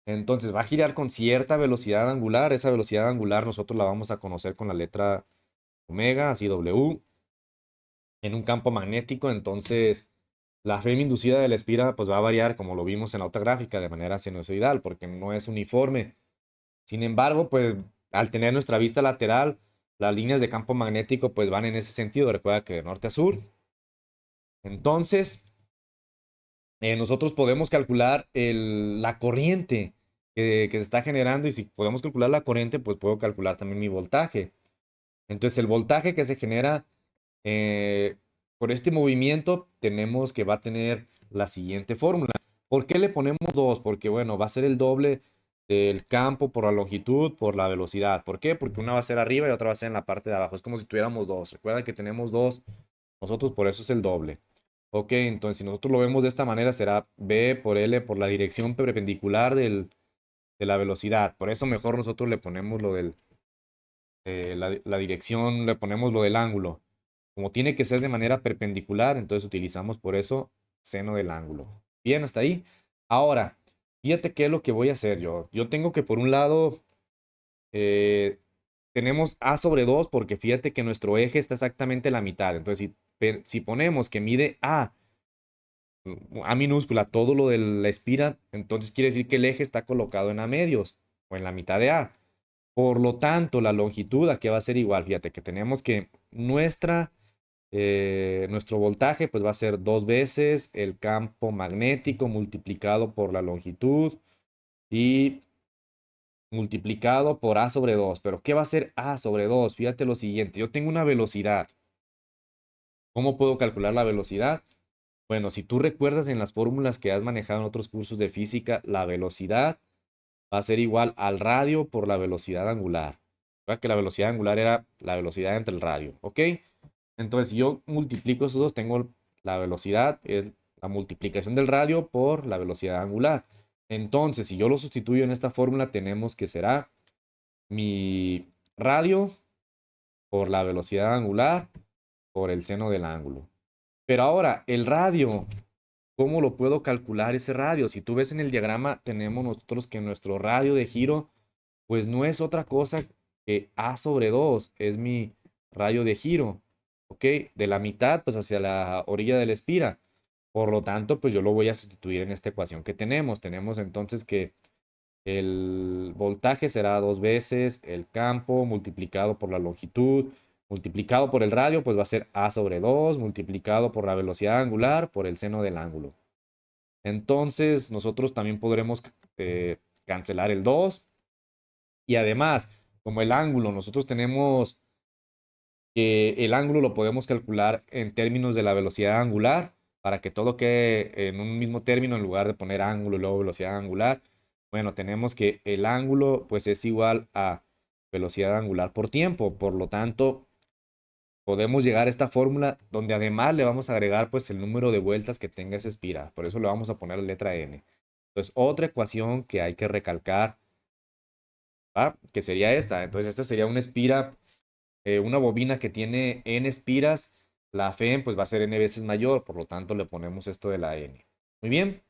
Entonces va a girar con cierta velocidad angular. Esa velocidad angular nosotros la vamos a conocer con la letra omega, así W, en un campo magnético. Entonces la Fm inducida de la espira pues va a variar como lo vimos en la otra gráfica de manera sinusoidal porque no es uniforme. Sin embargo, pues al tener nuestra vista lateral, las líneas de campo magnético pues van en ese sentido. Recuerda que de norte a sur. Entonces, nosotros podemos calcular la corriente que se está generando y si podemos calcular la corriente, pues puedo calcular también mi voltaje. Entonces, el voltaje que se genera eh, por este movimiento, tenemos que va a tener la siguiente fórmula. ¿Por qué le ponemos 2? Porque, bueno, va a ser el doble del campo por la longitud, por la velocidad. ¿Por qué? Porque una va a ser arriba y otra va a ser en la parte de abajo. Es como si tuviéramos dos. Recuerda que tenemos dos, nosotros por eso es el doble. Ok, entonces si nosotros lo vemos de esta manera será B por L por la dirección perpendicular de la velocidad. Por eso mejor nosotros le ponemos la dirección, le ponemos lo del ángulo. Como tiene que ser de manera perpendicular, entonces utilizamos por eso seno del ángulo. Bien, hasta ahí. Ahora, fíjate qué es lo que voy a hacer yo. Yo tengo que por un lado, eh, tenemos A sobre 2 porque fíjate que nuestro eje está exactamente a la mitad. Entonces, si ponemos que mide A minúscula, todo lo de la espira, entonces quiere decir que el eje está colocado en A medios o en la mitad de A. Por lo tanto, la longitud aquí va a ser igual. Fíjate que tenemos que nuestro voltaje pues va a ser dos veces el campo magnético multiplicado por la longitud y multiplicado por A sobre 2. Pero ¿qué va a ser A sobre 2? Fíjate lo siguiente, yo tengo una velocidad. ¿Cómo puedo calcular la velocidad? Bueno, si tú recuerdas en las fórmulas que has manejado en otros cursos de física, la velocidad va a ser igual al radio por la velocidad angular. Recuerda que la velocidad angular era la velocidad entre el radio, ¿ok? Entonces, si yo multiplico esos dos, tengo la velocidad, es la multiplicación del radio por la velocidad angular. Entonces, si yo lo sustituyo en esta fórmula, tenemos que será mi radio por la velocidad angular por el seno del ángulo. Pero ahora, el radio, ¿cómo lo puedo calcular ese radio? Si tú ves en el diagrama, tenemos nosotros que nuestro radio de giro, pues no es otra cosa que A sobre 2, es mi radio de giro, ¿ok? De la mitad, pues hacia la orilla de la espira. Por lo tanto, pues yo lo voy a sustituir en esta ecuación que tenemos. Tenemos entonces que el voltaje será dos veces el campo multiplicado por la longitud, multiplicado por el radio, pues va a ser A sobre 2, multiplicado por la velocidad angular, por el seno del ángulo. Entonces, nosotros también podremos cancelar el 2. Y además, como el ángulo, nosotros tenemos que el ángulo lo podemos calcular en términos de la velocidad angular para que todo quede en un mismo término en lugar de poner ángulo y luego velocidad angular. Bueno, tenemos que el ángulo pues es igual a velocidad angular por tiempo. Por lo tanto, podemos llegar a esta fórmula donde además le vamos a agregar pues el número de vueltas que tenga esa espira. Por eso le vamos a poner la letra n. Entonces, otra ecuación que hay que recalcar, ¿va? Que sería esta. Entonces, esta sería una espira, una bobina que tiene n espiras. La Fm pues va a ser n veces mayor, por lo tanto le ponemos esto de la n. Muy bien.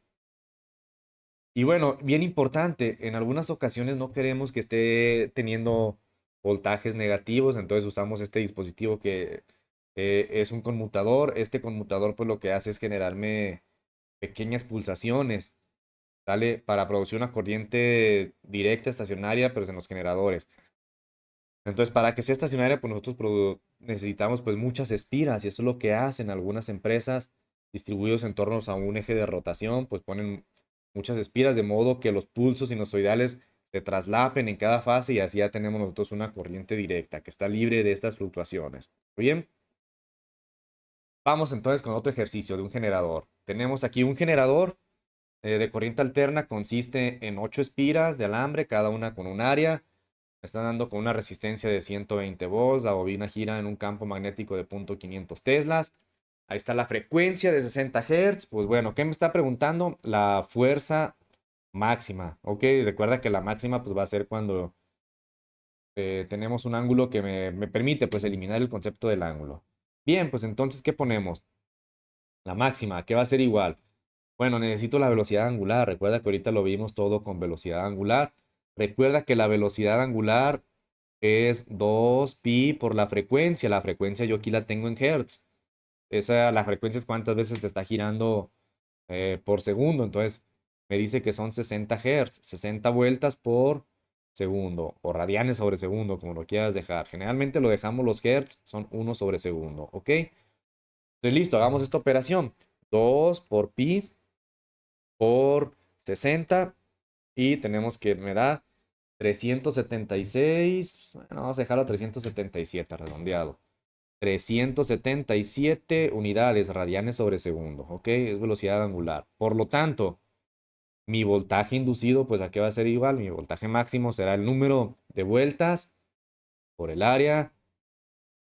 Y bueno, bien importante, en algunas ocasiones no queremos que esté teniendo voltajes negativos, entonces usamos este dispositivo que es un conmutador. Este conmutador pues lo que hace es generarme pequeñas pulsaciones. ¿sale? Para producir una corriente directa estacionaria, pero en los generadores. Entonces, para que sea estacionaria, pues nosotros necesitamos pues muchas espiras y eso es lo que hacen algunas empresas distribuidos en torno a un eje de rotación, pues ponen muchas espiras de modo que los pulsos sinusoidales se traslapen en cada fase y así ya tenemos nosotros una corriente directa que está libre de estas fluctuaciones. Bien, vamos entonces con otro ejercicio de un generador. Tenemos aquí un generador de corriente alterna, consiste en 8 espiras de alambre, cada una con un área. Me están dando con una resistencia de 120 volts. La bobina gira en un campo magnético de 0.500 teslas. Ahí está la frecuencia de 60 Hz. Pues bueno, ¿qué me está preguntando? La fuerza máxima. Ok, recuerda que la máxima pues va a ser cuando tenemos un ángulo que me permite pues eliminar el concepto del ángulo. Bien, pues entonces, ¿qué ponemos? La máxima, ¿qué va a ser igual? Bueno, necesito la velocidad angular. Recuerda que ahorita lo vimos todo con velocidad angular. Recuerda que la velocidad angular es 2pi por la frecuencia. La frecuencia yo aquí la tengo en hertz. La frecuencia es cuántas veces te está girando por segundo. Entonces me dice que son 60 hertz, 60 vueltas por segundo o radianes sobre segundo, como lo quieras dejar. Generalmente lo dejamos los hertz, son 1/segundo, ¿ok? Entonces listo, hagamos esta operación. 2 por pi por 60 y tenemos que me da 376, bueno, vamos a dejarlo a 377 redondeado. 377 unidades radianes sobre segundo, ¿ok? Es velocidad angular. Por lo tanto, mi voltaje inducido, pues ¿a qué va a ser igual? Mi voltaje máximo será el número de vueltas por el área,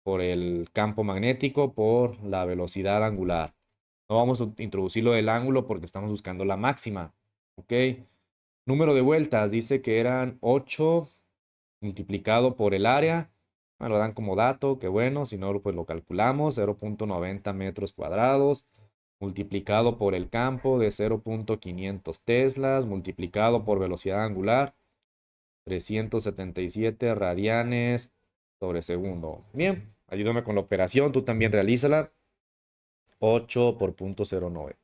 por el campo magnético, por la velocidad angular. No vamos a introducir lo del ángulo porque estamos buscando la máxima, ¿ok? Número de vueltas, dice que eran 8 multiplicado por el área. Me lo dan como dato, que bueno, si no, pues lo calculamos, 0.90 metros cuadrados, multiplicado por el campo de 0.500 teslas, multiplicado por velocidad angular, 377 radianes sobre segundo. Bien, ayúdame con la operación, tú también realízala. 8 por 0.09.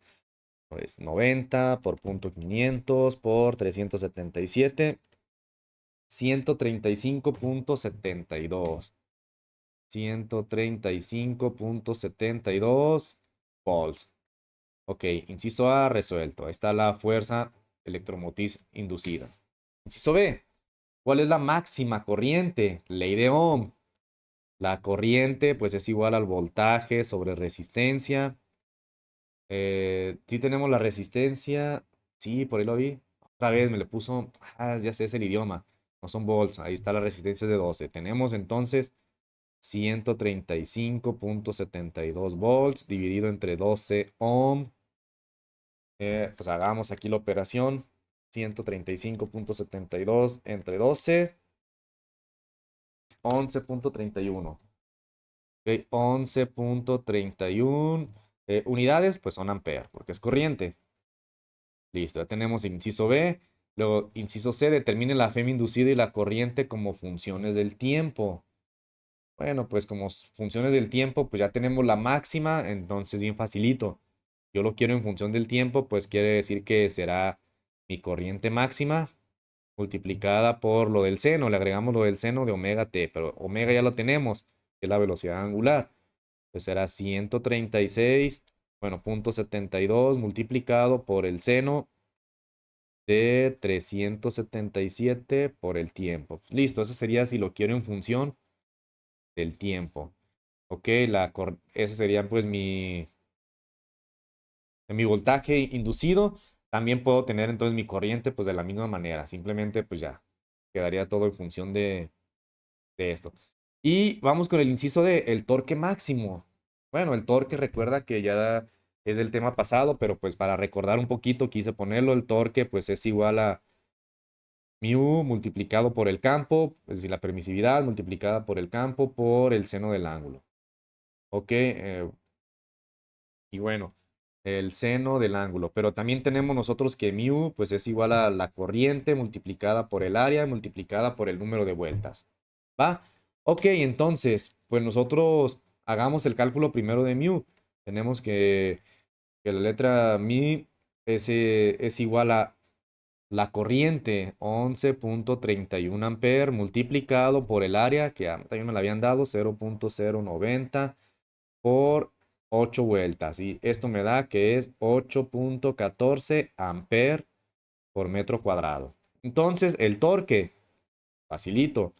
Es 90 por 0.500 por 377. 135.72. 135.72 volts. Ok, inciso A resuelto. Ahí está la fuerza electromotriz inducida. Inciso B. ¿Cuál es la máxima corriente? Ley de Ohm. La corriente pues es igual al voltaje sobre resistencia. Sí tenemos la resistencia. Sí, por ahí lo vi. Otra vez me le puso. Ya sé, es el idioma. No son volts. Ahí está la resistencia de 12. Tenemos entonces 135.72 volts dividido entre 12 ohm. Pues hagamos aquí la operación. 135.72 entre 12. 11.31. Ok, 11.31 unidades, pues son amperes, porque es corriente. Listo, ya tenemos inciso B. Luego, inciso C, determine la FEM inducida y la corriente como funciones del tiempo. Bueno, pues como funciones del tiempo, pues ya tenemos la máxima, entonces bien facilito. Yo lo quiero en función del tiempo, pues quiere decir que será mi corriente máxima multiplicada por lo del seno. Le agregamos lo del seno de omega t, pero omega ya lo tenemos, que es la velocidad angular. Pues será 136, bueno, 0.72 multiplicado por el seno de 377 por el tiempo. Listo, eso sería si lo quiero en función del tiempo. Ok, ese sería pues mi voltaje inducido. También puedo tener entonces mi corriente pues de la misma manera. Simplemente pues ya quedaría todo en función de esto. Y vamos con el inciso de el torque máximo. Bueno, el torque recuerda que ya es del tema pasado, pero pues para recordar un poquito quise ponerlo. El torque pues es igual a mu multiplicado por el campo, es decir, la permisividad multiplicada por el campo por el seno del ángulo. Ok, y bueno, el seno del ángulo. Pero también tenemos nosotros que mu pues es igual a la corriente multiplicada por el área multiplicada por el número de vueltas. ¿Va? Ok, entonces, pues nosotros hagamos el cálculo primero de mu. Tenemos que la letra mi es igual a La corriente, 11.31 amperes multiplicado por el área, que también me la habían dado, 0.090 por 8 vueltas. Y esto me da que es 8.14 amperes por metro cuadrado. Entonces, el torque, facilito,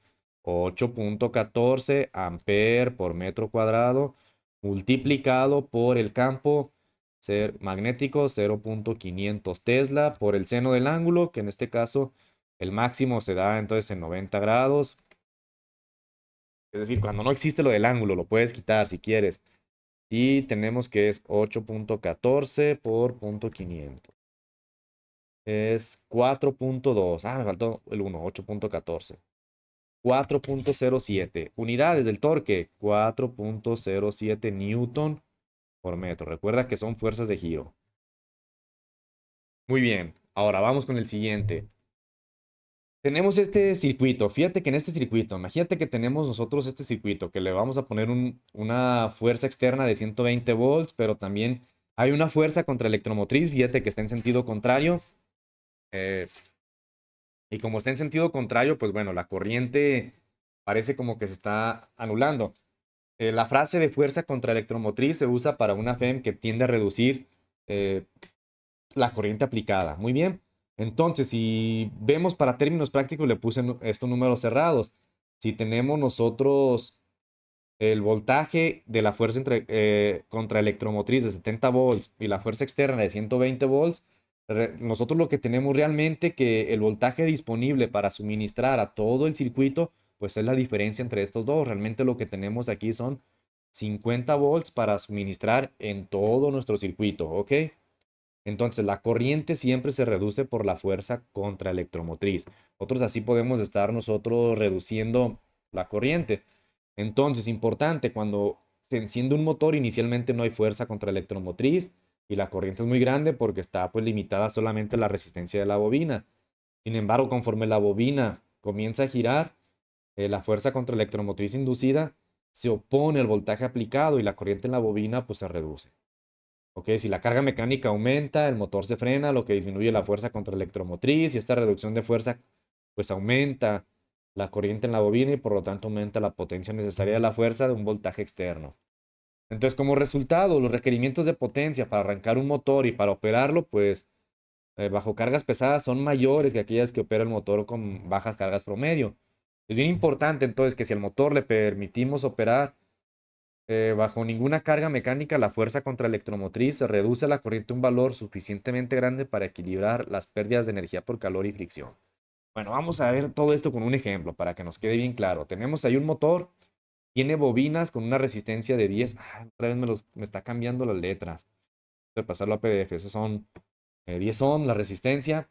8.14 amperes por metro cuadrado multiplicado por el campo ser magnético 0.500 Tesla por el seno del ángulo, que en este caso el máximo se da entonces en 90 grados. Es decir, cuando no existe lo del ángulo, lo puedes quitar si quieres. Y tenemos que es 8.14 por 0.500. Es 4.2. Ah, me faltó el 1, 8.14. 4.07 unidades del torque, 4.07 newton por metro. Recuerda que son fuerzas de giro. Muy bien, ahora vamos con el siguiente. Tenemos este circuito. Fíjate que en este circuito, imagínate que tenemos nosotros este circuito, que le vamos a poner una fuerza externa de 120 volts, pero también hay una fuerza contraelectromotriz, fíjate que está en sentido contrario. eh, y como está en sentido contrario, pues bueno, la corriente parece como que se está anulando. La frase de fuerza contraelectromotriz se usa para una FEM que tiende a reducir eh, la corriente aplicada. Muy bien. Entonces, si vemos para términos prácticos, le puse estos números cerrados. Si tenemos nosotros el voltaje de la fuerza contraelectromotriz de 70 volts y la fuerza externa de 120 volts, nosotros lo que tenemos realmente que el voltaje disponible para suministrar a todo el circuito, pues es la diferencia entre estos dos. Realmente lo que tenemos aquí son 50 volts para suministrar en todo nuestro circuito, ¿ok? Entonces, la corriente siempre se reduce por la fuerza contraelectromotriz. Nosotros así podemos estar nosotros reduciendo la corriente. Entonces, importante, cuando se enciende un motor, inicialmente no hay fuerza contraelectromotriz y la corriente es muy grande porque está pues limitada solamente a la resistencia de la bobina. Sin embargo, conforme la bobina comienza a girar, la fuerza contraelectromotriz inducida se opone al voltaje aplicado y la corriente en la bobina pues se reduce. Ok, si la carga mecánica aumenta, el motor se frena, lo que disminuye la fuerza contraelectromotriz y esta reducción de fuerza pues aumenta la corriente en la bobina y por lo tanto aumenta la potencia necesaria de la fuerza de un voltaje externo. Entonces, como resultado, los requerimientos de potencia para arrancar un motor y para operarlo, pues bajo cargas pesadas son mayores que aquellas que opera el motor con bajas cargas promedio. Es bien importante entonces que si al motor le permitimos operar bajo ninguna carga mecánica, la fuerza contraelectromotriz se reduce a la corriente a un valor suficientemente grande para equilibrar las pérdidas de energía por calor y fricción. Bueno, vamos a ver todo esto con un ejemplo para que nos quede bien claro. Tenemos ahí un motor, tiene bobinas con una resistencia de 10. Otra vez me está cambiando las letras. Voy a pasarlo a PDF. Esos son 10 ohm la resistencia.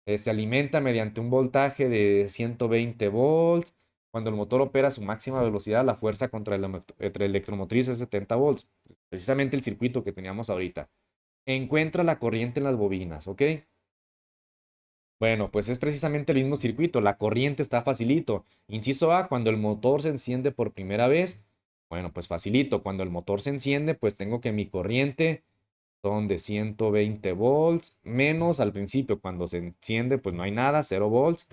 Se alimenta mediante un voltaje de 120 volts. Cuando el motor opera a su máxima velocidad, la fuerza contra el electromotriz es 70 volts. Precisamente el circuito que teníamos ahorita. Encuentra la corriente en las bobinas, ¿ok? Bueno, pues es precisamente el mismo circuito. La corriente está facilito. Inciso A, cuando el motor se enciende por primera vez. Bueno, pues facilito. Cuando el motor se enciende, pues tengo que mi corriente son de 120 volts, menos al principio cuando se enciende, pues no hay nada, 0 volts,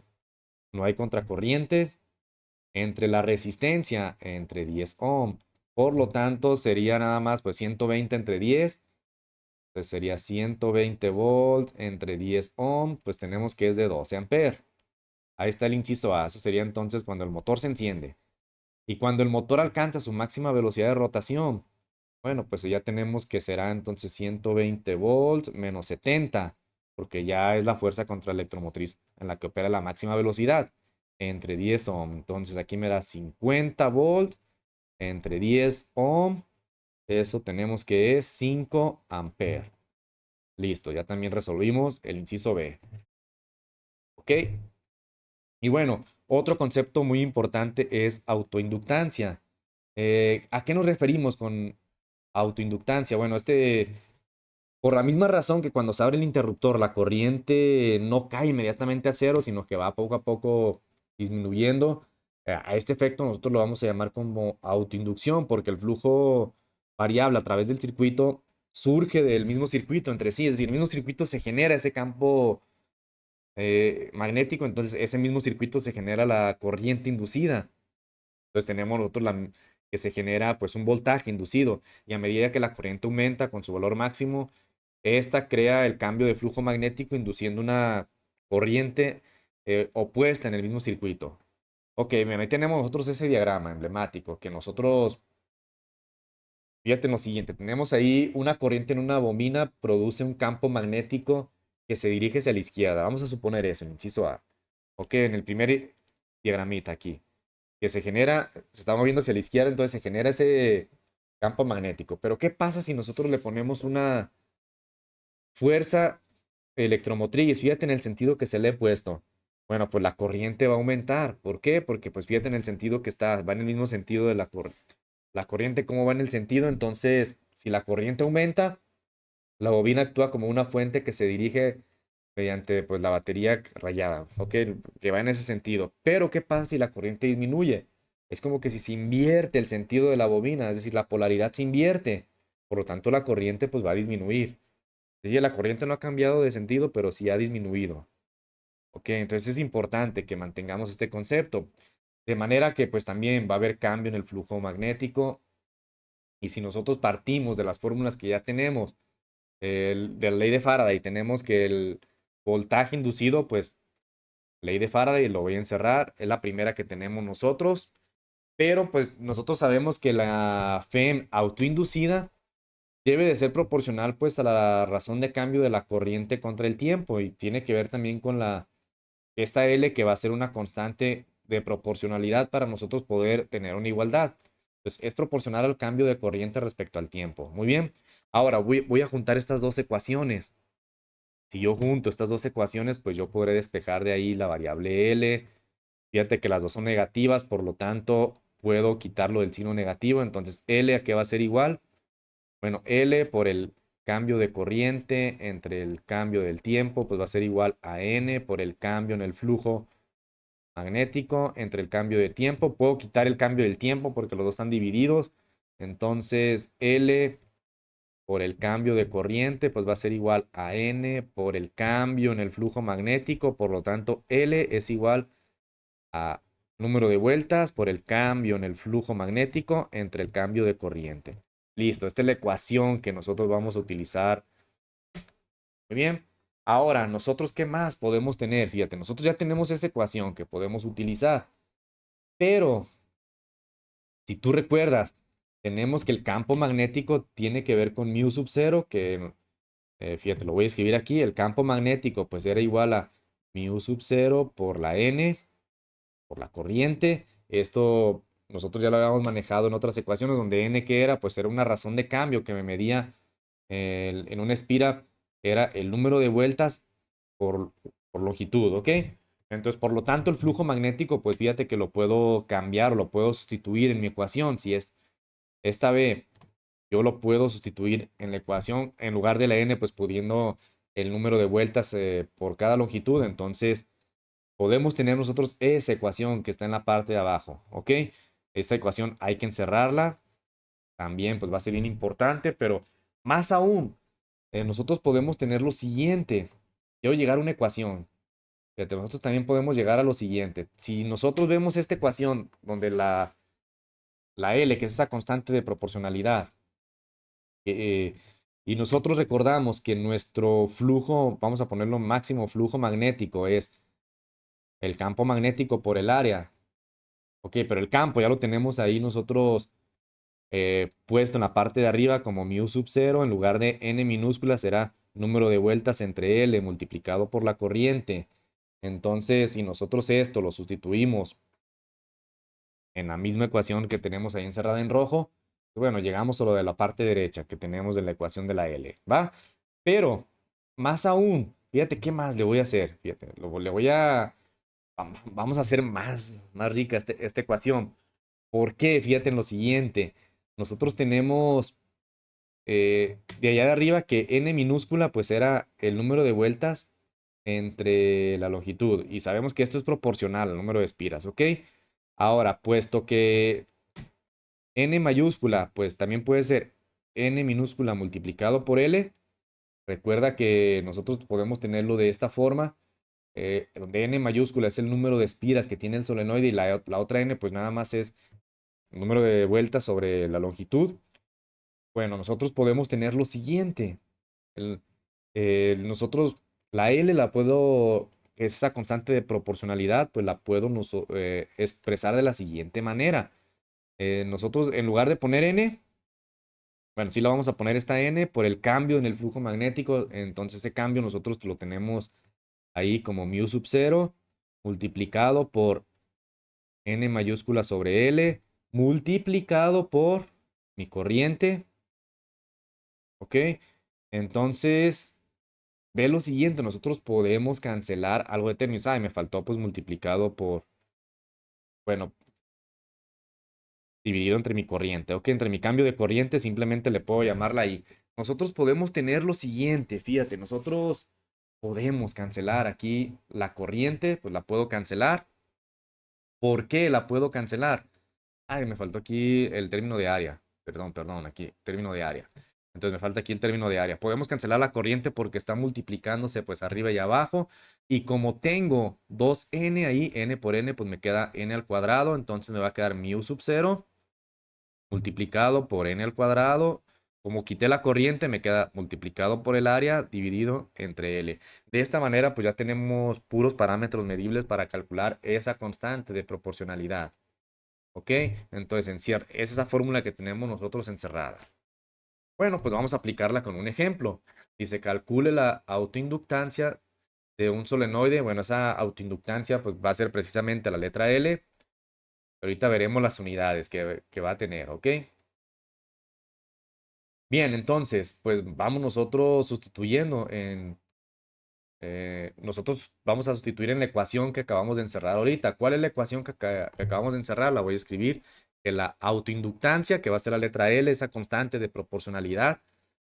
no hay contracorriente, entre la resistencia, entre 10 ohm, por lo tanto sería nada más pues 120 entre 10, pues sería 120 volts entre 10 ohm, pues tenemos que es de 12 amperes. Ahí está el inciso A, eso sería entonces cuando el motor se enciende. Y cuando el motor alcanza su máxima velocidad de rotación, bueno, pues ya tenemos que será entonces 120 volts menos 70, porque ya es la fuerza contraelectromotriz en la que opera la máxima velocidad, entre 10 ohm. Entonces aquí me da 50 volts entre 10 ohm. Eso tenemos que es 5 amperes. Listo, ya también resolvimos el inciso B. ¿Ok? Y bueno, otro concepto muy importante es autoinductancia. ¿A qué nos referimos con autoinductancia? Bueno, por la misma razón que cuando se abre el interruptor, la corriente no cae inmediatamente a cero, sino que va poco a poco disminuyendo. A este efecto nosotros lo vamos a llamar como autoinducción, porque el flujo variable a través del circuito surge del mismo circuito entre sí, es decir, el mismo circuito se genera ese campo magnético, entonces ese mismo circuito se genera la corriente inducida. Entonces tenemos nosotros que se genera pues un voltaje inducido y a medida que la corriente aumenta con su valor máximo, esta crea el cambio de flujo magnético induciendo una corriente opuesta en el mismo circuito. Ok, bien, ahí tenemos nosotros ese diagrama emblemático que nosotros, fíjate en lo siguiente, tenemos ahí una corriente en una bobina, produce un campo magnético que se dirige hacia la izquierda. Vamos a suponer eso, en inciso A. Ok, en el primer diagramita aquí que se genera, se está moviendo hacia la izquierda, entonces se genera ese campo magnético. Pero ¿qué pasa si nosotros le ponemos una fuerza electromotriz? Fíjate en el sentido que se le he puesto. Bueno, pues la corriente va a aumentar. ¿Por qué? Porque pues fíjate en el sentido que está, va en el mismo sentido de la corriente, ¿cómo va en el sentido? Entonces, si la corriente aumenta, la bobina actúa como una fuente que se dirige mediante pues la batería rayada, ¿ok? Que va en ese sentido. Pero ¿qué pasa si la corriente disminuye? Es como que si se invierte el sentido de la bobina, es decir, la polaridad se invierte. Por lo tanto, la corriente pues va a disminuir. Sí, la corriente no ha cambiado de sentido, pero sí ha disminuido. ¿Ok? Entonces es importante que mantengamos este concepto. De manera que pues también va a haber cambio en el flujo magnético. Y si nosotros partimos de las fórmulas que ya tenemos, de la ley de Faraday, tenemos que el voltaje inducido, pues ley de Faraday, lo voy a encerrar, es la primera que tenemos nosotros, pero pues nosotros sabemos que la FEM autoinducida debe de ser proporcional pues a la razón de cambio de la corriente contra el tiempo y tiene que ver también con esta L que va a ser una constante de proporcionalidad para nosotros poder tener una igualdad. Pues es proporcional al cambio de corriente respecto al tiempo. Muy bien. Ahora voy a juntar estas dos ecuaciones. Si yo junto estas dos ecuaciones, pues yo podré despejar de ahí la variable L. Fíjate que las dos son negativas, por lo tanto puedo quitarlo del signo negativo. Entonces L a qué va a ser igual. Bueno, L por el cambio de corriente entre el cambio del tiempo, pues va a ser igual a N por el cambio en el flujo magnético entre el cambio de tiempo. Puedo quitar el cambio del tiempo porque los dos están divididos. Entonces L por el cambio de corriente, pues va a ser igual a N por el cambio en el flujo magnético. Por lo tanto, L es igual a número de vueltas por el cambio en el flujo magnético entre el cambio de corriente. Listo, esta es la ecuación que nosotros vamos a utilizar. Muy bien. Ahora, nosotros, ¿qué más podemos tener? Fíjate, nosotros ya tenemos esa ecuación que podemos utilizar. Pero, si tú recuerdas, tenemos que el campo magnético tiene que ver con mu sub 0, que fíjate, lo voy a escribir aquí. El campo magnético pues era igual a mu sub 0 por la N, por la corriente. Esto nosotros ya lo habíamos manejado en otras ecuaciones donde N que era, pues era una razón de cambio que me medía en una espira, era el número de vueltas por, por longitud, ¿ok? Entonces, por lo tanto, el flujo magnético, pues fíjate que lo puedo cambiar o lo puedo sustituir en mi ecuación. Si es esta B yo lo puedo sustituir en la ecuación, en lugar de la n, pues pudiendo el número de vueltas por cada longitud. Entonces, podemos tener nosotros esa ecuación que está en la parte de abajo, ¿ok? Esta ecuación hay que encerrarla. También, pues va a ser bien importante, pero más aún, nosotros podemos tener lo siguiente. Quiero llegar a una ecuación. Fíjate, nosotros también podemos llegar a lo siguiente. Si nosotros vemos esta ecuación donde la L, que es esa constante de proporcionalidad, eh, y nosotros recordamos que nuestro flujo, vamos a ponerlo máximo flujo magnético, es el campo magnético por el área. Ok, pero el campo ya lo tenemos ahí nosotros puesto en la parte de arriba como mu sub 0. En lugar de n minúscula será número de vueltas entre L multiplicado por la corriente. Entonces, si nosotros esto lo sustituimos en la misma ecuación que tenemos ahí encerrada en rojo, bueno, llegamos solo de la parte derecha que tenemos de la ecuación de la L, ¿va? Pero, más aún, fíjate qué más le voy a hacer, fíjate, le voy a, vamos a hacer más rica esta ecuación. ¿Por qué? Fíjate en lo siguiente, nosotros tenemos de allá de arriba que n minúscula pues era el número de vueltas entre la longitud y sabemos que esto es proporcional al número de espiras, ¿ok? Ahora, puesto que n mayúscula, pues también puede ser n minúscula multiplicado por L. Recuerda que nosotros podemos tenerlo de esta forma. donde n mayúscula es el número de espiras que tiene el solenoide y la otra n pues nada más es el número de vueltas sobre la longitud. Bueno, nosotros podemos tener lo siguiente. El- nosotros, la L la puedo, esa constante de proporcionalidad, pues la puedo expresar de la siguiente manera. Nosotros, en lugar de poner N, bueno, sí la vamos a poner esta N por el cambio en el flujo magnético. Entonces ese cambio nosotros lo tenemos ahí como mu sub 0 multiplicado por N mayúscula sobre L multiplicado por mi corriente. ¿Ok? Entonces, ve lo siguiente, nosotros podemos cancelar algo de términos. Ay, me faltó pues multiplicado por, bueno, dividido entre mi corriente. Ok, entre mi cambio de corriente simplemente le puedo llamarla ahí. Nosotros podemos tener lo siguiente, fíjate, nosotros podemos cancelar aquí la corriente, pues la puedo cancelar. ¿Por qué la puedo cancelar? Ay, me faltó aquí el término de área. Perdón, aquí, término de área. Entonces me falta aquí el término de área. Podemos cancelar la corriente porque está multiplicándose pues arriba y abajo. Y como tengo 2n ahí, n por n, pues me queda n al cuadrado. Entonces me va a quedar mu sub 0 multiplicado por n al cuadrado. Como quité la corriente, me queda multiplicado por el área dividido entre L. De esta manera, pues ya tenemos puros parámetros medibles para calcular esa constante de proporcionalidad. ¿Ok? Entonces, esa es esa fórmula que tenemos nosotros encerrada. Bueno, pues vamos a aplicarla con un ejemplo. Dice, calcule la autoinductancia de un solenoide. Bueno, esa autoinductancia pues va a ser precisamente la letra L. Ahorita veremos las unidades que va a tener, ¿ok? Bien, entonces, pues vamos nosotros sustituyendo nosotros vamos a sustituir en la ecuación que acabamos de encerrar ahorita. ¿Cuál es la ecuación que acabamos de encerrar? La voy a escribir. Que la autoinductancia, que va a ser la letra L, esa constante de proporcionalidad,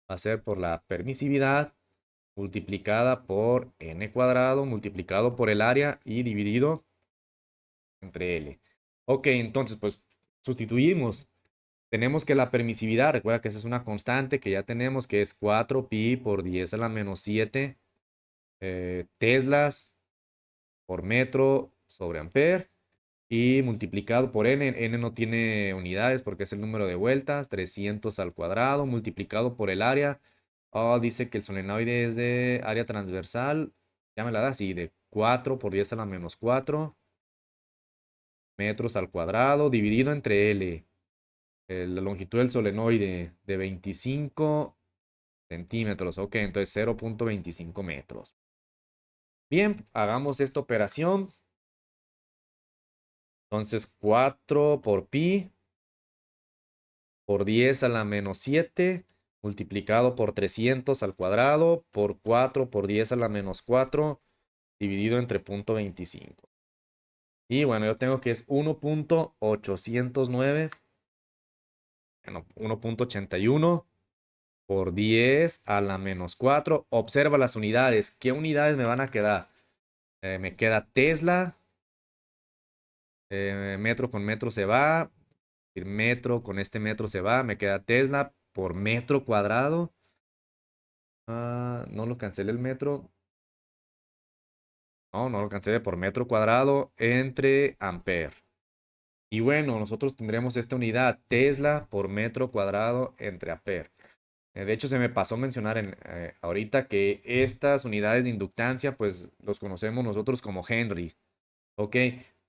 va a ser por la permisividad multiplicada por n cuadrado, multiplicado por el área y dividido entre L. Ok, entonces pues sustituimos. Tenemos que la permisividad, recuerda que esa es una constante que ya tenemos, que es 4pi por 10 a la menos 7 teslas por metro sobre amper y multiplicado por n. N no tiene unidades porque es el número de vueltas, 300 al cuadrado, multiplicado por el área. Oh, dice que el solenoide es de área transversal. Ya me la da así, de 4 por 10 a la menos 4 metros al cuadrado, dividido entre L. La longitud del solenoide de 25 centímetros. Ok, entonces 0.25 metros. Bien, hagamos esta operación. Entonces 4 por pi por 10 a la menos 7 multiplicado por 300 al cuadrado por 4 por 10 a la menos 4 dividido entre 0.25. Y bueno, yo tengo que es 1.809, bueno, 1.81 por 10 a la menos 4. Observa las unidades. ¿Qué unidades me van a quedar? Me queda Tesla. Metro con metro se va. El metro con este metro se va. Me queda Tesla por metro cuadrado. No lo cancelé el metro. No lo cancelé por metro cuadrado entre amper. Y bueno, nosotros tendremos esta unidad Tesla por metro cuadrado entre amper. De hecho, se me pasó mencionar ahorita que estas unidades de inductancia, pues los conocemos nosotros como Henry. Ok,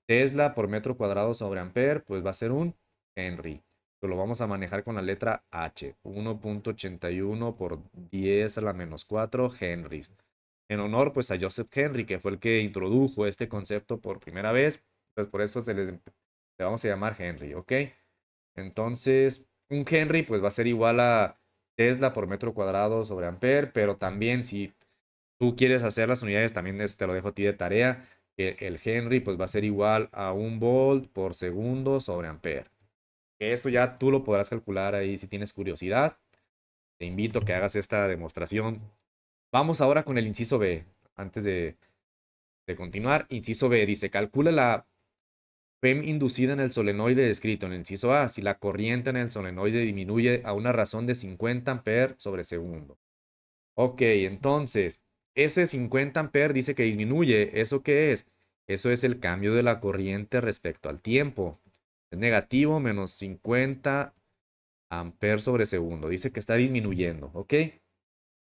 Tesla por metro cuadrado sobre amper, pues va a ser un Henry. Lo vamos a manejar con la letra H. 1.81 por 10 a la menos 4 Henrys. En honor pues a Joseph Henry, que fue el que introdujo este concepto por primera vez. Pues por eso le vamos a llamar Henry, ¿ok? Entonces, un Henry pues va a ser igual a Tesla por metro cuadrado sobre amper, pero también si tú quieres hacer las unidades, también eso te lo dejo a ti de tarea, que el Henry pues va a ser igual a 1 volt por segundo sobre amper. Eso ya tú lo podrás calcular ahí si tienes curiosidad. Te invito a que hagas esta demostración. Vamos ahora con el inciso B. Antes de continuar, inciso B dice, calcula la PEM inducida en el solenoide descrito en el inciso A si la corriente en el solenoide disminuye a una razón de 50 amperes sobre segundo. Ok, entonces, ese 50 amperes dice que disminuye. ¿Eso qué es? Eso es el cambio de la corriente respecto al tiempo. Es negativo menos 50 amperes sobre segundo. Dice que está disminuyendo, ¿ok?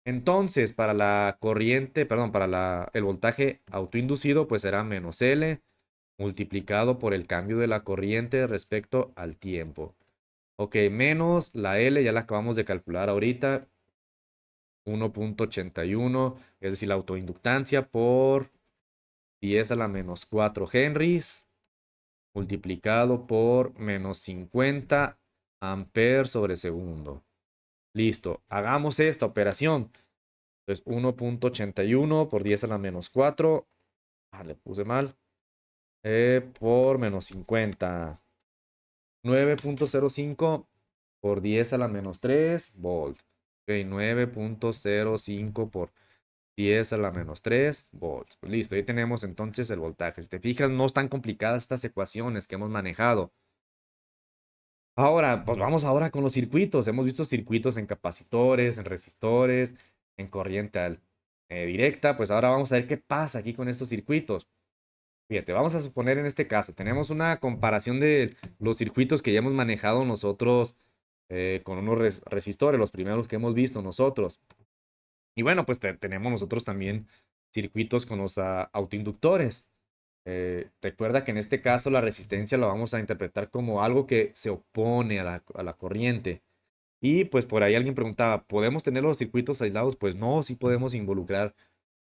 Entonces, para la corriente, perdón, para el voltaje autoinducido, pues será menos L multiplicado por el cambio de la corriente respecto al tiempo. Ok, menos la L, ya la acabamos de calcular ahorita, 1.81, es decir, la autoinductancia por 10 a la menos 4 henries, multiplicado por menos 50 amperes sobre segundo. Listo, hagamos esta operación. Entonces, 1.81 por 10 a la menos 4. Le puse mal. Por menos 50. 9.05 por 10 a la menos 3 volt. Ok, 9.05 por 10 a la menos 3 volts. Pues listo, ahí tenemos entonces el voltaje. Si te fijas, no están complicadas estas ecuaciones que hemos manejado. Ahora, pues vamos ahora con los circuitos. Hemos visto circuitos en capacitores, en resistores, en corriente directa. Pues ahora vamos a ver qué pasa aquí con estos circuitos. Fíjate, vamos a suponer en este caso, tenemos una comparación de los circuitos que ya hemos manejado nosotros con unos resistores, los primeros que hemos visto nosotros. Y bueno, pues tenemos nosotros también circuitos con los autoinductores. Recuerda que en este caso la resistencia la vamos a interpretar como algo que se opone a la corriente. Y pues por ahí alguien preguntaba, ¿podemos tener los circuitos aislados? Pues no, sí podemos involucrar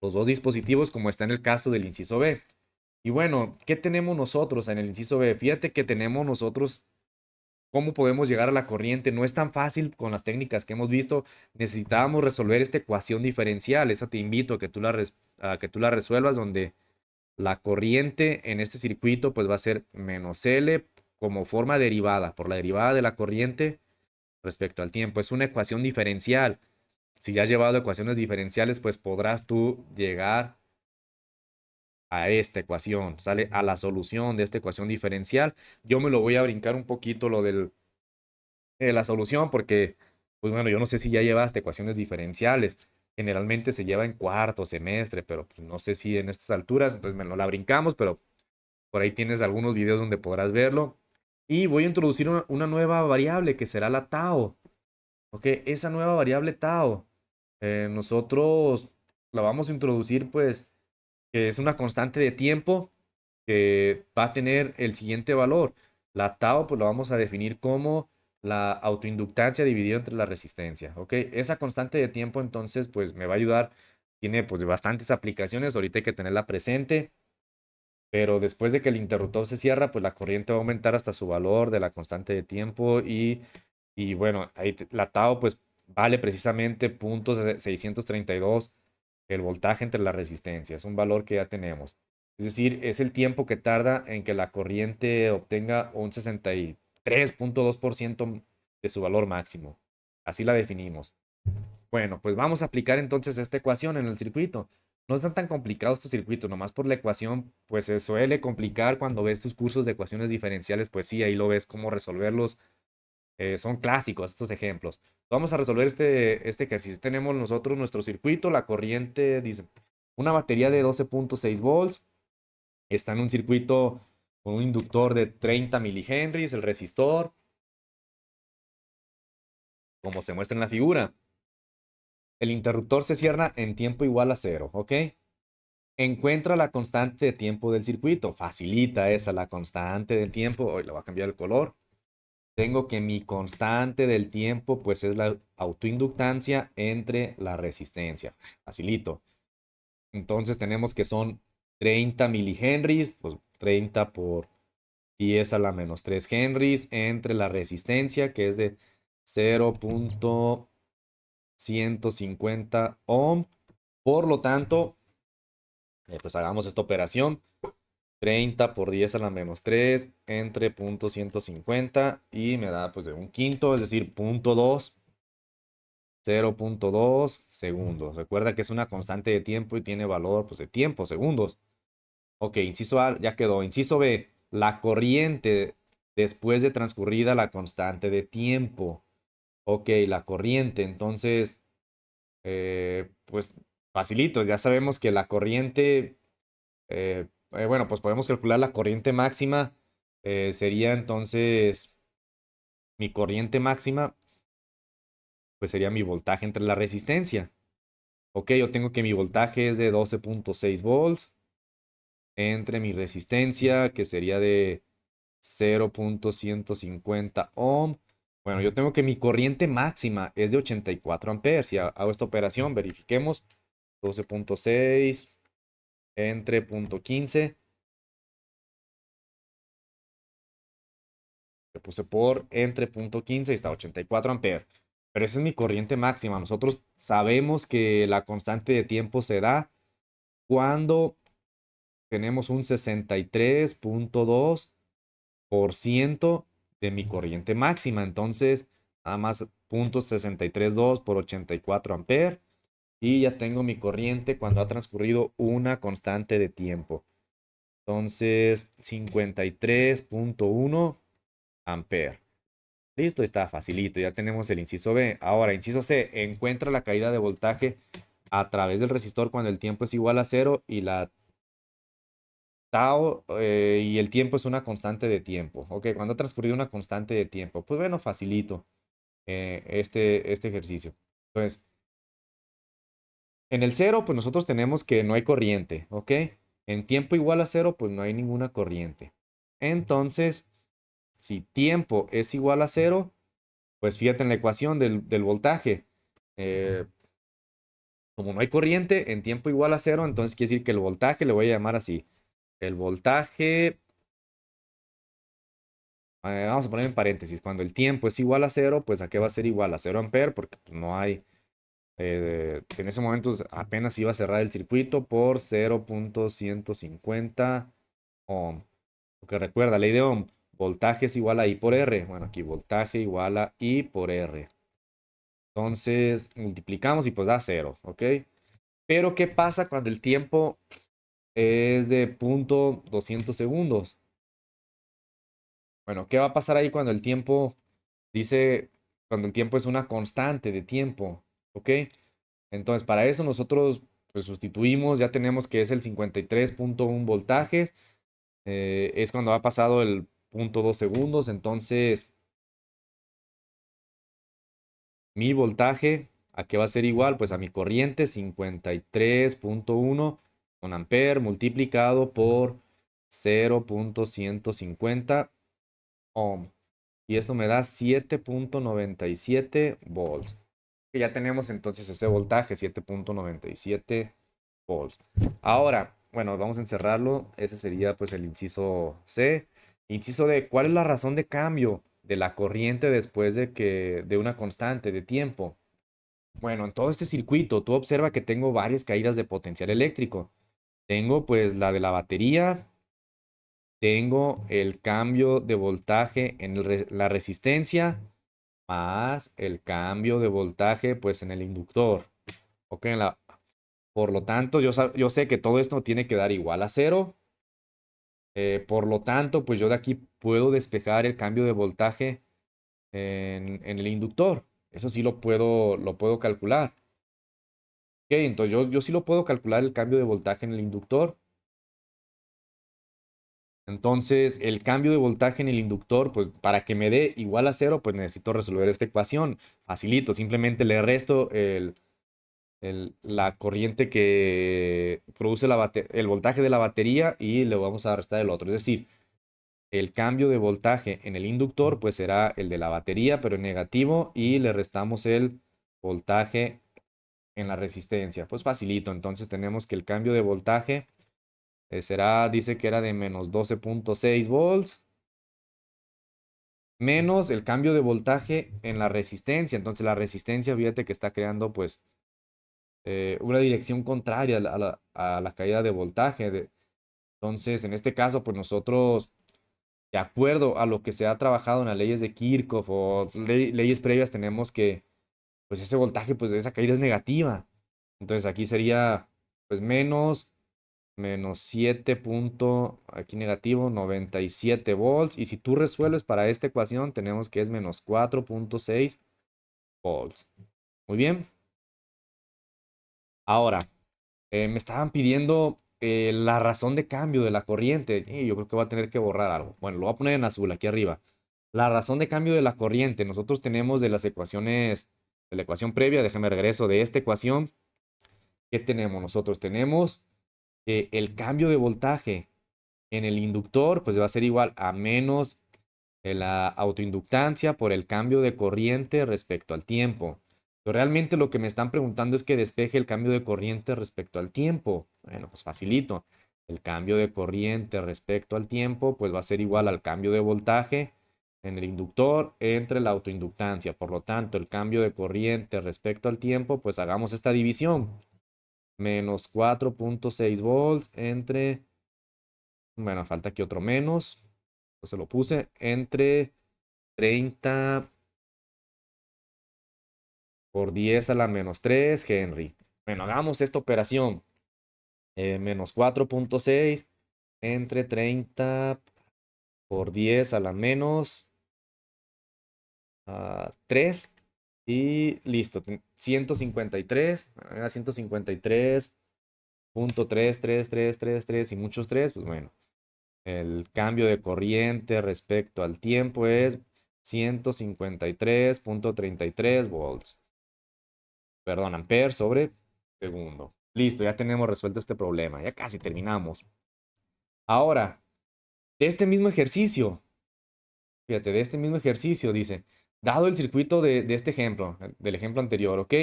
los dos dispositivos como está en el caso del inciso B. Y bueno, ¿qué tenemos nosotros en el inciso B? Fíjate que tenemos nosotros cómo podemos llegar a la corriente. No es tan fácil con las técnicas que hemos visto. Necesitábamos resolver esta ecuación diferencial. Esa te invito a que a que tú la resuelvas, donde la corriente en este circuito pues va a ser menos L como forma derivada, por la derivada de la corriente respecto al tiempo. Es una ecuación diferencial. Si ya has llevado ecuaciones diferenciales, pues podrás tú llegar a esta ecuación, ¿sale? A la solución de esta ecuación diferencial. Yo me lo voy a brincar un poquito lo de la solución porque, pues bueno, yo no sé si ya llevaste ecuaciones diferenciales. Generalmente se lleva en cuarto semestre, pero pues no sé si en estas alturas, pues me lo la brincamos, pero por ahí tienes algunos videos donde podrás verlo. Y voy a introducir una nueva variable que será la tau. ¿Ok? Esa nueva variable tau, nosotros la vamos a introducir pues que es una constante de tiempo que va a tener el siguiente valor. La tau, pues lo vamos a definir como la autoinductancia dividida entre la resistencia, ¿ok? Esa constante de tiempo, entonces, pues me va a ayudar. Tiene pues bastantes aplicaciones, ahorita hay que tenerla presente, pero después de que el interruptor se cierra, pues la corriente va a aumentar hasta su valor de la constante de tiempo y bueno, ahí la tau pues vale precisamente 0.632 el voltaje entre las resistencias, es un valor que ya tenemos. Es decir, es el tiempo que tarda en que la corriente obtenga un 63.2% de su valor máximo. Así la definimos. Bueno, pues vamos a aplicar entonces esta ecuación en el circuito. No están tan complicados estos circuitos, nomás por la ecuación, pues se suele complicar cuando ves tus cursos de ecuaciones diferenciales, pues sí, ahí lo ves cómo resolverlos. Son clásicos estos ejemplos. Vamos a resolver este ejercicio. Tenemos nosotros nuestro circuito, la corriente, dice, una batería de 12.6 volts, está en un circuito con un inductor de 30 milihenries, el resistor, como se muestra en la figura. El interruptor se cierra en tiempo igual a cero, ¿ok? Encuentra la constante de tiempo del circuito. Facilita esa, la constante del tiempo. Hoy le voy a cambiar el color. Tengo que mi constante del tiempo, pues es la autoinductancia entre la resistencia. Facilito. Entonces tenemos que son 30 milihenries, pues 30 por 10 a la menos 3 henries entre la resistencia, que es de 0.150 ohm. Por lo tanto, pues hagamos esta operación. 30 por 10 a la menos 3 entre punto 150 y me da pues de un quinto, es decir, 0.2 segundos. Recuerda que es una constante de tiempo y tiene valor pues de tiempo, segundos. Ok, inciso A ya quedó. Inciso B, la corriente después de transcurrida la constante de tiempo. Ok, la corriente, entonces, pues Facilito, ya sabemos que la corriente, bueno, pues podemos calcular la corriente máxima. Sería entonces mi corriente máxima, pues sería mi voltaje entre la resistencia. Ok, yo tengo que mi voltaje es de 12.6 volts entre mi resistencia, que sería de 0.150 ohm. Bueno, yo tengo que mi corriente máxima es de 84 amperes. Si hago esta operación, verifiquemos. 12.6 entre punto 15. Le puse por entre punto 15 y está 84 amperes. Pero esa es mi corriente máxima. Nosotros sabemos que la constante de tiempo se da cuando tenemos un 63.2% de mi corriente máxima. Entonces, nada más 0.632 por 84 amperes. Y ya tengo mi corriente cuando ha transcurrido una constante de tiempo. Entonces, 53.1 amperes. Listo, está facilito. Ya tenemos el inciso B. Ahora, inciso C. Encuentra la caída de voltaje a través del resistor cuando el tiempo es igual a cero y la tau y el tiempo es una constante de tiempo. Ok, cuando ha transcurrido una constante de tiempo. Pues bueno, facilito este ejercicio. Entonces, en el cero, pues nosotros tenemos que no hay corriente. Ok, en tiempo igual a cero, pues no hay ninguna corriente. Entonces, si tiempo es igual a cero, pues fíjate en la ecuación del voltaje. eh, Como no hay corriente en tiempo igual a cero, entonces quiere decir que el voltaje le voy a llamar así. El voltaje, vamos a poner en paréntesis, cuando el tiempo es igual a cero, pues ¿a qué va a ser igual? A 0 amperes, porque pues, no hay, en ese momento apenas iba a cerrar el circuito por 0.150 ohm. Porque recuerda, ley de Ohm, voltaje es igual a I por R. Bueno, aquí voltaje igual a I por R. Entonces multiplicamos y pues da 0, ¿ok? Pero ¿qué pasa cuando el tiempo es de 0.200 segundos? Bueno, ¿qué va a pasar ahí cuando el tiempo dice, cuando el tiempo es una constante de tiempo? ¿Ok? Entonces, para eso nosotros pues, sustituimos, ya tenemos que es el 53.1 voltaje, es cuando ha pasado el 0.2 segundos, entonces mi voltaje, ¿a qué va a ser igual? Pues a mi corriente, 53.1 con amper multiplicado por 0.150 ohm. Y esto me da 7.97 volts. Que ya tenemos entonces ese voltaje, 7.97 volts. Ahora, bueno, vamos a encerrarlo. Ese sería pues el inciso C. Inciso D, ¿cuál es la razón de cambio de la corriente después de una constante de tiempo? Bueno, en todo este circuito, tú observa que tengo varias caídas de potencial eléctrico. Tengo pues la de la batería, tengo el cambio de voltaje en la resistencia, más el cambio de voltaje pues en el inductor. Ok, por lo tanto, yo sé que todo esto tiene que dar igual a cero. Por lo tanto, pues yo de aquí puedo despejar el cambio de voltaje en el inductor. Eso sí lo puedo calcular. Ok, entonces yo sí lo puedo calcular el cambio de voltaje en el inductor. Entonces, el cambio de voltaje en el inductor, pues para que me dé igual a cero, pues necesito resolver esta ecuación. Facilito, simplemente le resto la corriente que produce el voltaje de la batería y le vamos a restar el otro. Es decir, el cambio de voltaje en el inductor, pues será el de la batería, pero en negativo, y le restamos el voltaje en la resistencia. Pues facilito, entonces tenemos que el cambio de voltaje dice que era de menos 12.6 volts, menos el cambio de voltaje en la resistencia. Entonces la resistencia, fíjate que está creando pues una dirección contraria a la caída de voltaje. Entonces, en este caso, pues nosotros, de acuerdo a lo que se ha trabajado en las leyes de Kirchhoff o leyes previas, tenemos que, pues ese voltaje, pues esa caída es negativa. Entonces aquí sería, pues menos 7 aquí negativo, 97 volts. Y si tú resuelves para esta ecuación, tenemos que es menos 4.6 volts. Muy bien. Ahora, Me estaban pidiendo la razón de cambio de la corriente. Y yo creo que voy a tener que borrar algo. Bueno, lo voy a poner en azul aquí arriba. La razón de cambio de la corriente. Nosotros tenemos de las ecuaciones, de la ecuación previa, déjame regreso de esta ecuación. ¿Qué tenemos nosotros? Tenemos que el cambio de voltaje en el inductor pues va a ser igual a menos la autoinductancia por el cambio de corriente respecto al tiempo. Pero realmente lo que me están preguntando es que despeje el cambio de corriente respecto al tiempo. Bueno, pues facilito. El cambio de corriente respecto al tiempo pues va a ser igual al cambio de voltaje en el inductor entre la autoinductancia. Por lo tanto, el cambio de corriente respecto al tiempo, pues hagamos esta división. Menos 4.6 volts entre, bueno, falta aquí otro menos. Entonces lo puse entre 30 por 10 a la menos 3 Henry. Bueno, hagamos esta operación. Menos 4.6 entre 30 por 10 a la menos 3. Y listo. 153. Era 153.33333 y muchos 3. Pues bueno. El cambio de corriente respecto al tiempo es 153.33 volts. Perdón, amperes sobre segundo. Listo, ya tenemos resuelto este problema. Ya casi terminamos. Ahora, de este mismo ejercicio, fíjate, de este mismo ejercicio dice, dado el circuito de este ejemplo, del ejemplo anterior, ¿ok?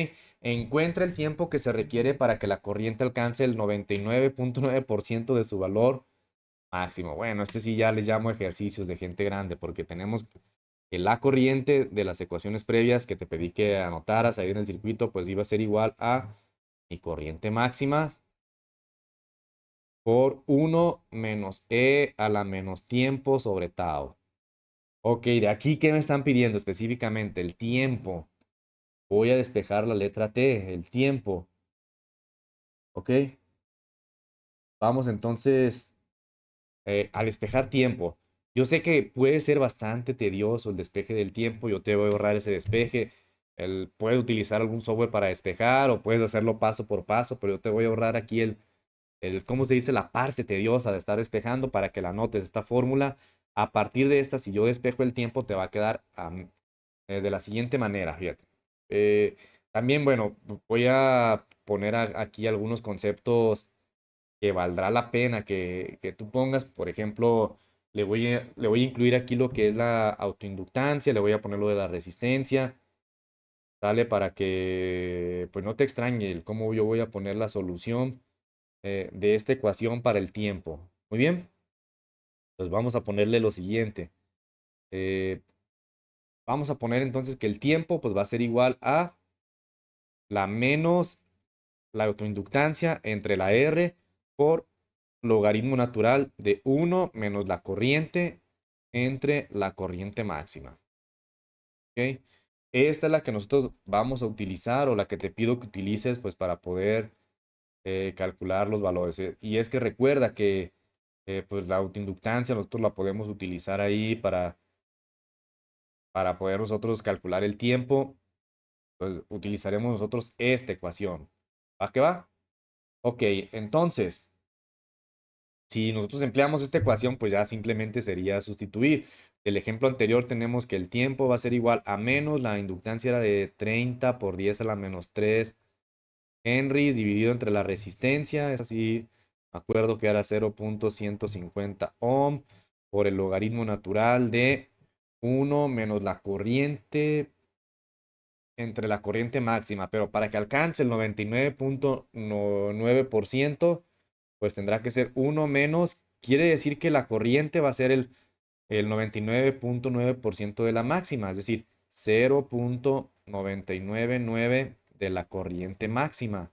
Encuentra el tiempo que se requiere para que la corriente alcance el 99.9% de su valor máximo. Bueno, este sí ya les llamo ejercicios de gente grande porque tenemos que la corriente de las ecuaciones previas que te pedí que anotaras ahí en el circuito, pues iba a ser igual a mi corriente máxima por 1 menos E a la menos tiempo sobre tau. Ok, de aquí, ¿qué me están pidiendo específicamente? El tiempo. Voy a despejar la letra T, el tiempo. Ok, vamos entonces a despejar tiempo. Yo sé que puede ser bastante tedioso el despeje del tiempo. Yo te voy a ahorrar ese despeje. Puedes utilizar algún software para despejar o puedes hacerlo paso por paso, pero yo te voy a ahorrar aquí ¿cómo se dice? La parte tediosa de estar despejando para que la notes esta fórmula. A partir de esta, si yo despejo el tiempo, te va a quedar de la siguiente manera, fíjate. Eh, también, bueno, voy a poner aquí algunos conceptos que valdrá la pena que tú pongas. Por ejemplo, le voy a incluir aquí lo que es la autoinductancia, le voy a poner lo de la resistencia, ¿sale? Para que pues no te extrañe el cómo yo voy a poner la solución de esta ecuación para el tiempo. Muy bien, pues vamos a ponerle lo siguiente. Eh, vamos a poner entonces que el tiempo pues va a ser igual a la menos la autoinductancia entre la R por logaritmo natural de 1 menos la corriente entre la corriente máxima. ¿Ok? Esta es la que nosotros vamos a utilizar o la que te pido que utilices pues para poder calcular los valores. Y es que recuerda que pues la autoinductancia nosotros la podemos utilizar ahí para poder nosotros calcular el tiempo. Pues utilizaremos nosotros esta ecuación. ¿Va que va? Ok, entonces, si nosotros empleamos esta ecuación, pues ya simplemente sería sustituir. El ejemplo anterior tenemos que el tiempo va a ser igual a menos, la inductancia era de 30 por 10 a la menos 3 henries dividido entre la resistencia, es así, me acuerdo que era 0.150 ohm por el logaritmo natural de 1 menos la corriente entre la corriente máxima, pero para que alcance el 99.9%, pues tendrá que ser 1 menos, quiere decir que la corriente va a ser el 99.9% de la máxima, es decir, 0.999 de la corriente máxima.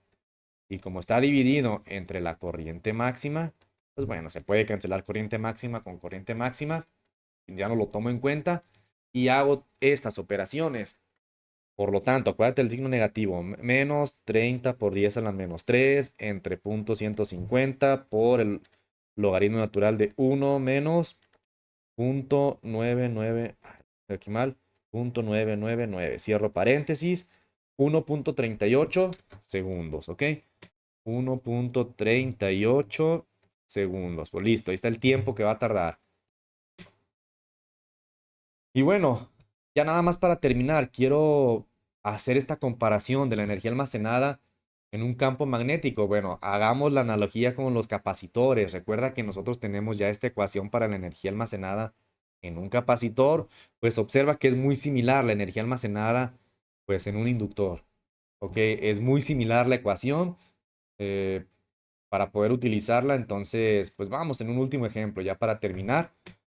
Y como está dividido entre la corriente máxima, pues bueno, se puede cancelar corriente máxima con corriente máxima. Ya no lo tomo en cuenta y hago estas operaciones. Por lo tanto, acuérdate el signo negativo. Menos 30 por 10 a la menos 3 entre punto 150 por el logaritmo natural de 1 menos punto 99. Aquí mal. Punto 999. Cierro paréntesis. 1.38 segundos, ¿ok? 1.38 segundos. Pues listo, ahí está el tiempo que va a tardar. Y bueno, ya nada más para terminar, quiero hacer esta comparación de la energía almacenada en un campo magnético. Bueno, hagamos la analogía con los capacitores. Recuerda que nosotros tenemos ya esta ecuación para la energía almacenada en un capacitor. Pues observa que es muy similar la energía almacenada pues en un inductor. ¿Ok? Es muy similar la ecuación eh, para poder utilizarla. Entonces, pues vamos en un último ejemplo ya para terminar.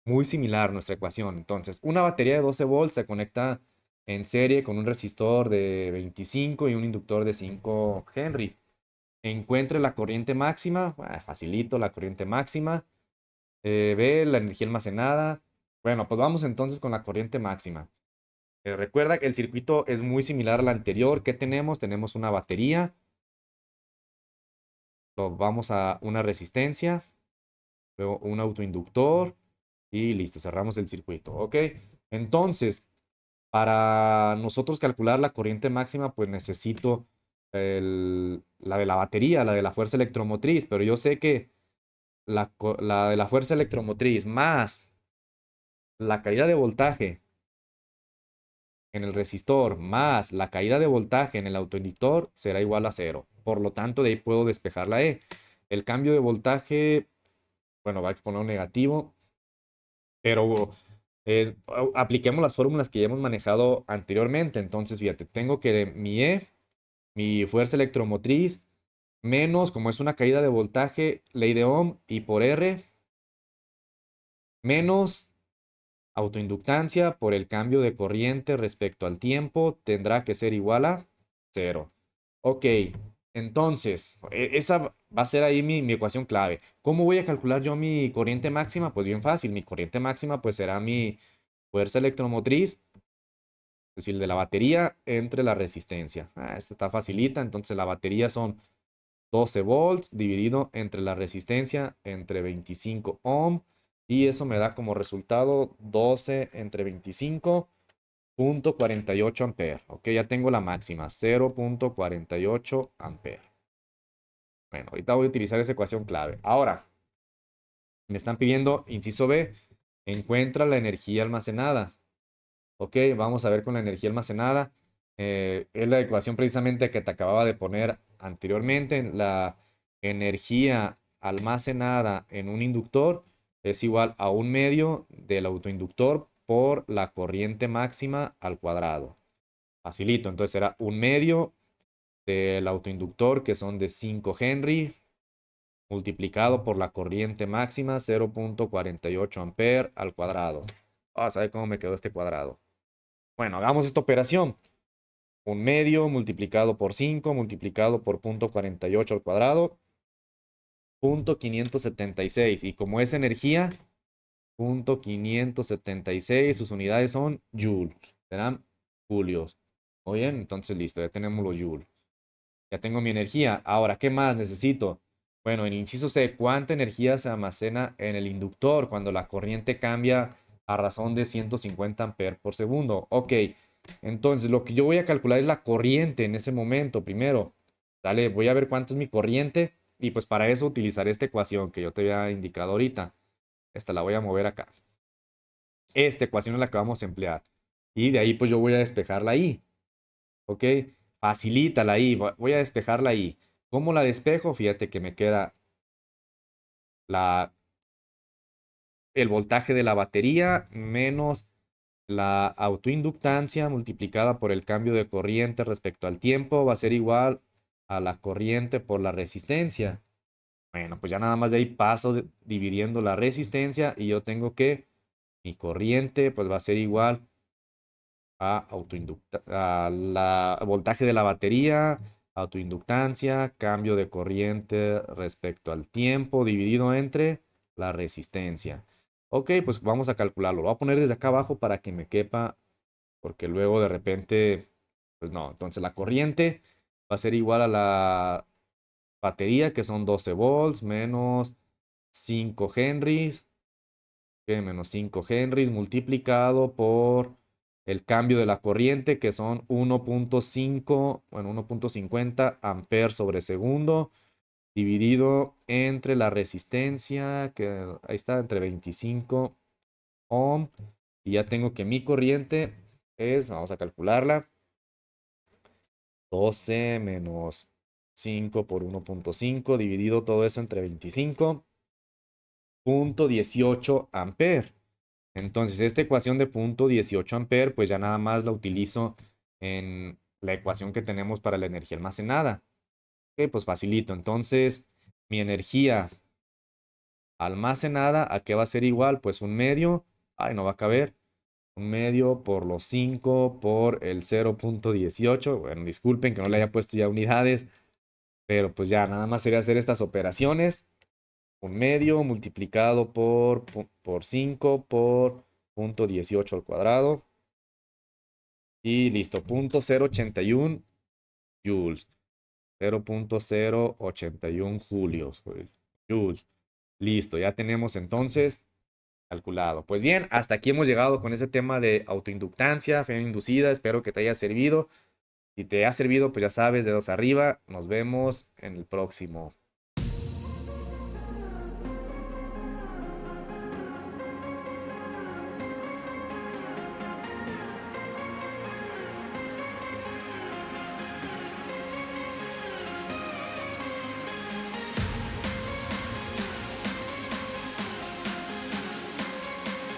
Muy similar nuestra ecuación. Entonces, una batería de 12 volts se conecta en serie con un resistor de 25 y un inductor de 5 Henry. Encuentre la corriente máxima. Facilito la corriente máxima. Ve la energía almacenada. Bueno, pues vamos entonces con la corriente máxima. Recuerda que el circuito es muy similar al anterior. ¿Qué tenemos? Tenemos una batería. Vamos a una resistencia. Luego un autoinductor. Y listo, cerramos el circuito. ¿Ok? Entonces, para nosotros calcular la corriente máxima, pues necesito la de la batería, la de la fuerza electromotriz. Pero yo sé que la de la fuerza electromotriz más la caída de voltaje en el resistor más la caída de voltaje en el autoinductor será igual a cero. Por lo tanto, de ahí puedo despejar la E. El cambio de voltaje, bueno, va a poner un negativo, pero apliquemos las fórmulas que ya hemos manejado anteriormente. Entonces, fíjate, tengo que mi E, mi fuerza electromotriz, menos, como es una caída de voltaje, ley de Ohm, y por R, menos autoinductancia por el cambio de corriente respecto al tiempo tendrá que ser igual a cero. Ok, entonces, esa va a ser ahí mi ecuación clave. ¿Cómo voy a calcular yo mi corriente máxima? Pues bien fácil, mi corriente máxima pues será mi fuerza electromotriz, es decir, de la batería entre la resistencia. Esta está facilita, entonces la batería son 12 volts dividido entre la resistencia entre 25 ohm y eso me da como resultado 12 entre 25.48 amperes. Ok, ya tengo la máxima, 0.48 amperes. Bueno, ahorita voy a utilizar esa ecuación clave. Ahora, me están pidiendo, inciso B, encuentra la energía almacenada. Ok, vamos a ver con la energía almacenada. Es la ecuación precisamente que te acababa de poner anteriormente. La energía almacenada en un inductor es igual a un medio del autoinductor por la corriente máxima al cuadrado. Facilito, entonces será un medio del autoinductor que son de 5 Henry multiplicado por la corriente máxima 0.48 amperes al cuadrado. Vamos a ver cómo me quedó este cuadrado. Bueno, hagamos esta operación. Un medio multiplicado por 5 multiplicado por 0.48 al cuadrado, 0.576. Y como es energía, 0.576, sus unidades son joules. Serán julios. Muy bien, entonces listo, ya tenemos los joules. Ya tengo mi energía. Ahora, ¿qué más necesito? Bueno, en el inciso C, ¿cuánta energía se almacena en el inductor cuando la corriente cambia a razón de 150 amperes por segundo? Ok, entonces lo que yo voy a calcular es la corriente en ese momento primero. Dale, voy a ver cuánto es mi corriente y pues para eso utilizaré esta ecuación que yo te había indicado ahorita. Esta la voy a mover acá. Esta ecuación es la que vamos a emplear. Y de ahí pues yo voy a despejarla ahí. ¿Ok? Facilítala ahí. Voy a despejarla ahí. ¿Cómo la despejo? Fíjate que me queda la, el voltaje de la batería menos la autoinductancia multiplicada por el cambio de corriente respecto al tiempo va a ser igual a la corriente por la resistencia. Bueno, pues ya nada más de ahí paso dividiendo la resistencia y yo tengo que mi corriente pues va a ser igual a la voltaje de la batería, autoinductancia, cambio de corriente respecto al tiempo dividido entre la resistencia. Ok, pues vamos a calcularlo. Lo voy a poner desde acá abajo para que me quepa, porque luego de repente, pues no. Entonces la corriente va a ser igual a la batería, que son 12 volts, menos 5 henries, menos 5 henries multiplicado por el cambio de la corriente, que son 1.5, bueno, 1.50 amperes sobre segundo. dividido entre la resistencia, que ahí está, entre 25 ohm. Y ya tengo que mi corriente es, vamos a calcularla, 12 menos 5 por 1.5, dividido todo eso entre 25.18 amperes. Entonces, esta ecuación de 0.18 amperes, pues ya nada más la utilizo en la ecuación que tenemos para la energía almacenada. Ok, pues facilito. Entonces, mi energía almacenada, ¿a qué va a ser igual? Pues un medio, ay, no va a caber. Un medio por los 5 por el 0.18. Bueno, disculpen que no le haya puesto ya unidades, pero pues ya nada más sería hacer estas operaciones. Un medio multiplicado por 5 por 0.18 al cuadrado. Y listo, 0.081 joules. 0.081 joules. Listo, ya tenemos entonces calculado. Pues bien, hasta aquí hemos llegado con ese tema de autoinductancia, fe inducida. Espero que te haya servido. Si te ha servido, pues ya sabes, dedos arriba. Nos vemos en el próximo.